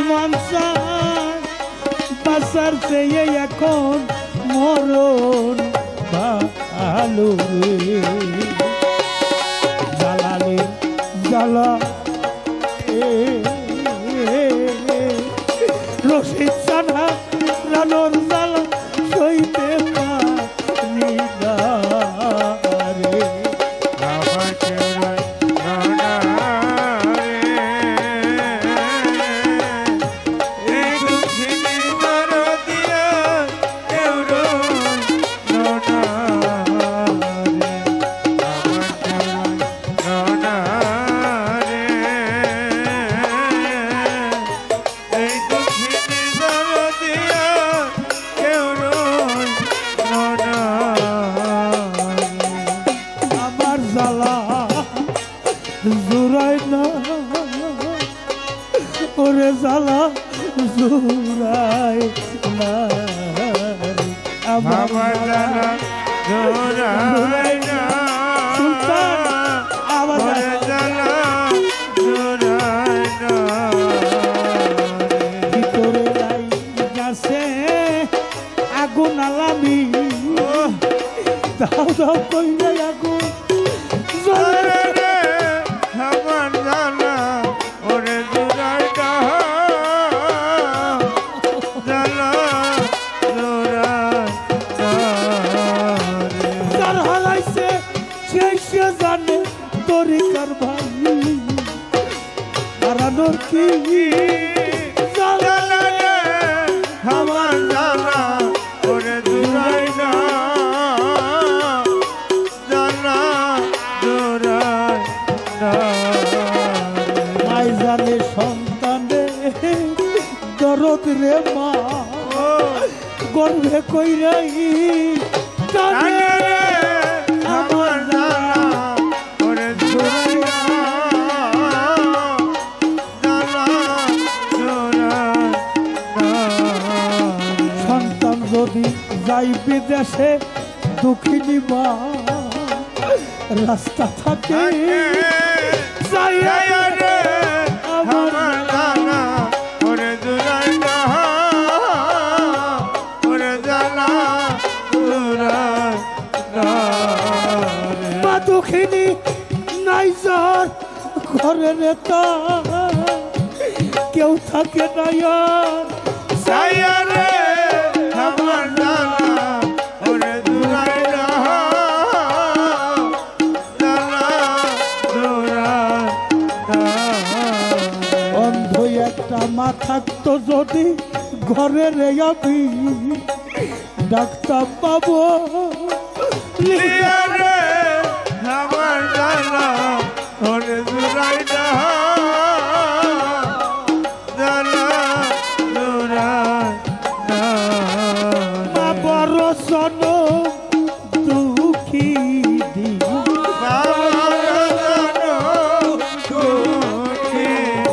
Speaker 4: মানসা বাসার চেয়ে এখন মরণ ভালো রে জ্বালালে জ্বালা রশিদ সানা রানোর জ্বালা সইতে পারি না রে আমার জ্বালা জুড়াই না ওরে জ্বালা জুড়াই না আমার জ্বালা জুড়াই না সুলতান আমার ভিতরে লাই গেছে আগুন আলামি দাও দাও কইলে আগুন জ্বলে রে। যার হালাইছে সেই সে জানে তরিকার ভাই হারানোর কি জ্বালা রে।
Speaker 3: আমার জানা ওরে দুরাই না জানা দুরাই না
Speaker 4: মাই জানে সন্তানে দরদ রে মা গর্ভে কইরাই কানে রে। আমার জানা
Speaker 3: ওরে দুরাই না জানা দুরাই না
Speaker 4: সন্তান যদি যাই বিদেশে দুঃখিনী মা রাস্তা থাকে যাই
Speaker 3: রে
Speaker 4: আমার
Speaker 3: আমার জানা ওরে দুরাই না ওরে জানা দুরাই না
Speaker 4: মা দুঃখিনী নাই যার ঘরে নেতা কেউ থাকে না আর
Speaker 3: সায়া রে আমার জানা ওরে দুরাই না জানা দুরাই না
Speaker 4: অন্ধ একটা মা থাকতো যদি ঘরে রে আমি ডাক্তার পাবো
Speaker 3: লিয়া রে আমার জানা ওরে দুরাই না জানা দুরাই না
Speaker 4: মা বড় সন দুঃখী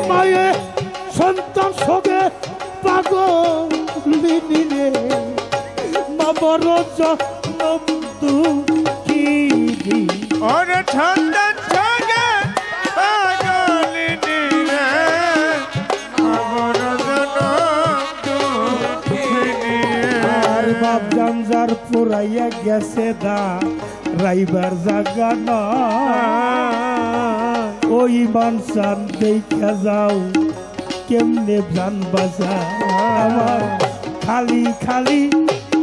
Speaker 4: মায়ে সন্তান সঙ্গে পাগল রে বড় জনম দুঃখিনী
Speaker 3: ওর ঠান্ডা ছগে পাগলিনী রে আমার জনম দুঃখিনী
Speaker 4: আর বাপ জানজার পুরাইয়া গেছে দা রাইবার জাগা না ওই মানসান দেখা যাও কেমনে জান বাজা আমার খালি খালি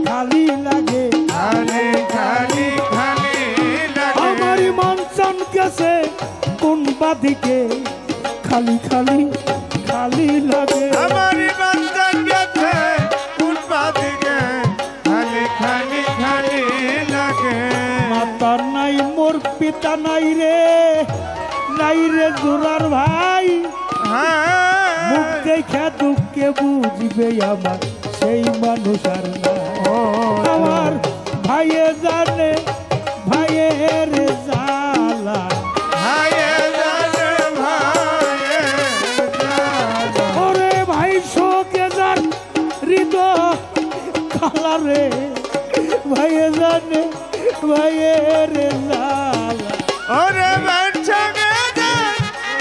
Speaker 4: খালি লাগে
Speaker 3: খালি খালি খালি লাগে
Speaker 4: আমার মানসান গেছে কোন বাদিকে খালি খালি খালি লাগে
Speaker 3: আমার বান্ধন গেছে কোন বাদিকে খালি খালি খালি লাগে
Speaker 4: মাতা নাই মোর পিতা নাই রে জোরার ভাই মুখ দেখা দুঃখে বুঝবে আমার সেই মানুষ আর না আমার ভাইয়ে জানে ভাইয়ের জ্বালা ওরে ভাই শোকে যার হৃদয় খালা রে ভাইয়ে জানে ভাইয়ের জ্বালা
Speaker 3: ওরে বাঞ্ছাগে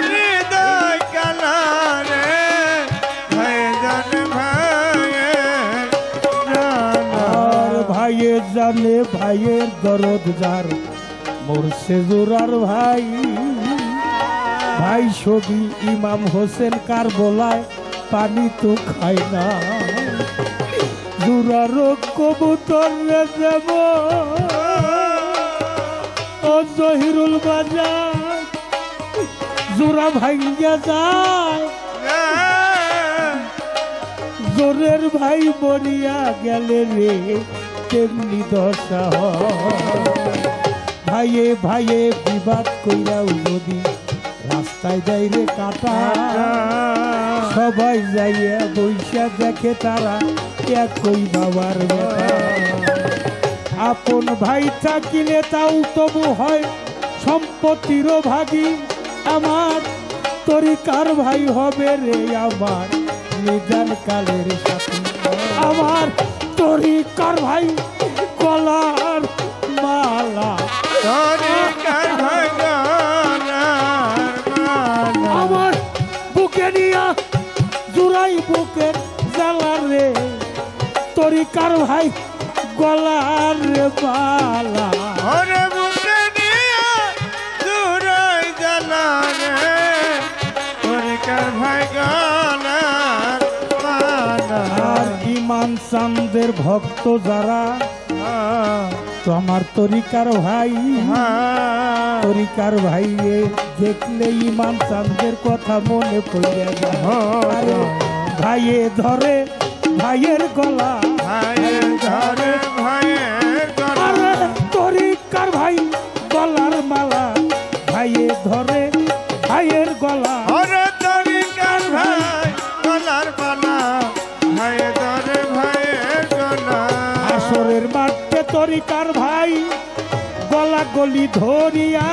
Speaker 3: হৃদয় কালা রে ভাই জান
Speaker 4: আর ভাইয়ে জানে ভাইয়ের দরদ যার মরছে জোরার ভাই ভাই ছবি ইমাম হোসেন কার বলায় পানি তো খায় না জোরার কবুতর রে দেব ও জহিরুল বাজার জোরা ভাঙ্গা যায় জোরের ভাই মরিয়া গেলে রে তেমনি দশা ভাইয়ে ভাইয়ে বিবাদ কইরাও যদি রাস্তায় যাই রে কাটা সবাই যাইয়া বৈশা দেখে তারা একই বাবার বেটা আপন ভাই থাকিলে তাও তবু হয় সম্পত্তিরও ভাগী আমার তরিকার ভাই হবে রে আমার নিদান কালের সাথে আমার তরিকার ভাই কলার মালা আমার বুকে নিয়া জুড়াই বুকের জ্বালা রে তরিকার ভাই গলার রে মালা আর ইমান চান্দের ভক্ত যারা তো আমার তরিকার ভাই তরিকার ভাই দেখলে ইমান চান্দের কথা মনে পড়ে যায় আরে ভাইয়ে ধরে ভাইয়ের গলা আরে তরিকার ভাই গলার মালা ভাইয়ে ধরে ভাইয়ের গলা আসরের মাঠে তরিকার ভাই গলা গলি ধরিয়া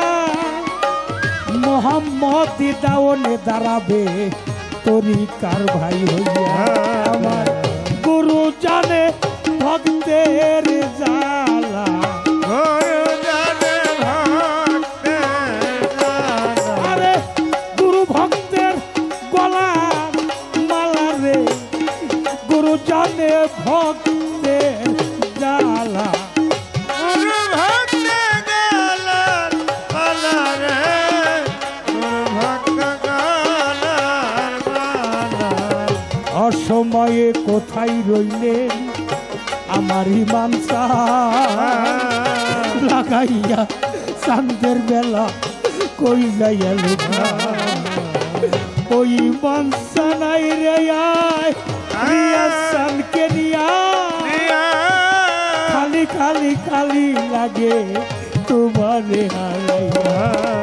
Speaker 4: মোহাম্মদ দাওনে দাঁড়াবে তরিকার ভাই হইয়া আমার গুরু জানে ভক্তের জ্বালা আরে গুরু ভক্তের গলা মালা রে গুরু জানে ভক্তের জ্বালা অসময়ে কোথায় রইলেন আমার ইমান লাগাইয়া চাঁদের বেলা কই যাইয়া লোকা ওই ইমান নাই রে চানকে নিয়া খালি খালি খালি লাগে তোমারে হারাইয়া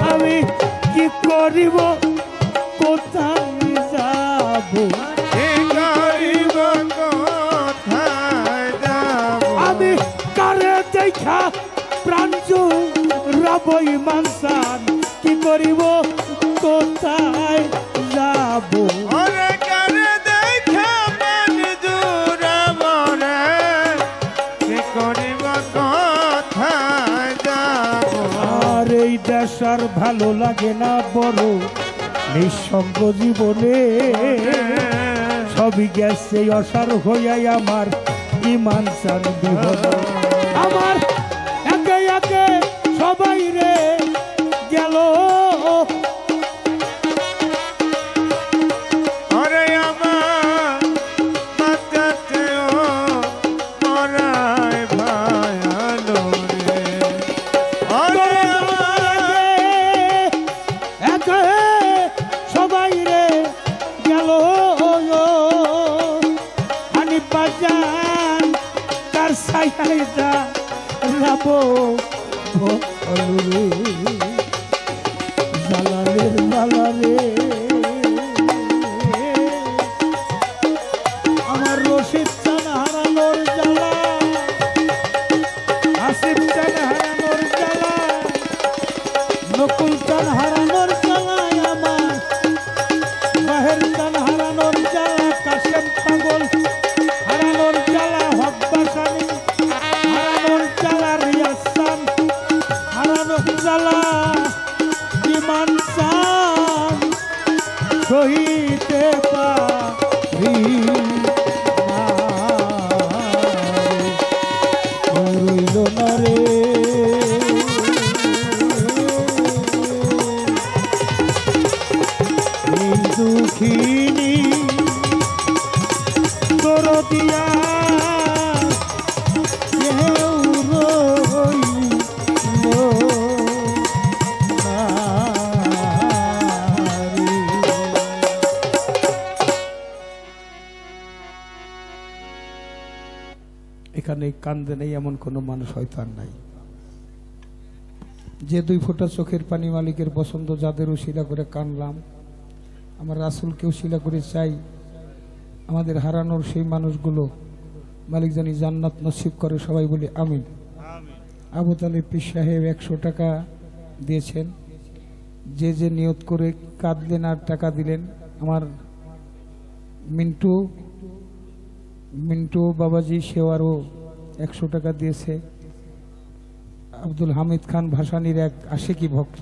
Speaker 4: আমি কি করিব কোথায় যাবো আমি কারে দেখা প্রাণ রাবই মানসান কি করিব কোথায় যাব
Speaker 3: দেখা
Speaker 4: সংসার ভালো লাগে না বড় নিঃসঙ্গ জীবনে সবই গেছে অসার হইয়াই আমার ইমান চান বিহনে আমার একে একে সবাই রে গেল
Speaker 3: ওরে আমার বাচ্চাতেও মরায় ভায়ালো রে ওরে
Speaker 4: একে সবাই রে গেল হানি বাজান তার সাইয়া রাবো জালালের জালালে আমার রশিদ চান হারানোর জ্বালা আসিফ চান হারানোর জ্বালা নকুল চান হারানোর জ্বালায় আমার মাহের চান হারানোর জ্বালা কাশেম পাগল হারানোর জ্বালা হক বাসানি হারানোর জ্বালা রিয়াজ চান হারানোর জ্বালা ইমান চান সহিতে পারি না রইল না রে এই দুঃখিনী তোর দিয়া কেউ রইল না রে। এখানে কান্দে নেই এমন কোনো মানুষ হয়তো আর নাই যে 2 ফোঁটা চোখের পানি মালিকের পছন্দ যাদের উশিলা করে কানলাম আমার রাসূলকেও শিলা করে চাই আমাদের হারানোর সেই মানুষগুলো মালিক জানি জান্নাত নসিব করে সবাই বলি আমিন আবু তালেব পীর সাহেব 100 টাকা দিয়েছেন যে যে নিয়ত করে কাঁদলেন আর টাকা দিলেন আমার মিন্টু বাবাজি সেও আরও 100 টাকা দিয়েছে আব্দুল হামিদ খান ভাসানীর এক আশিকি ভক্ত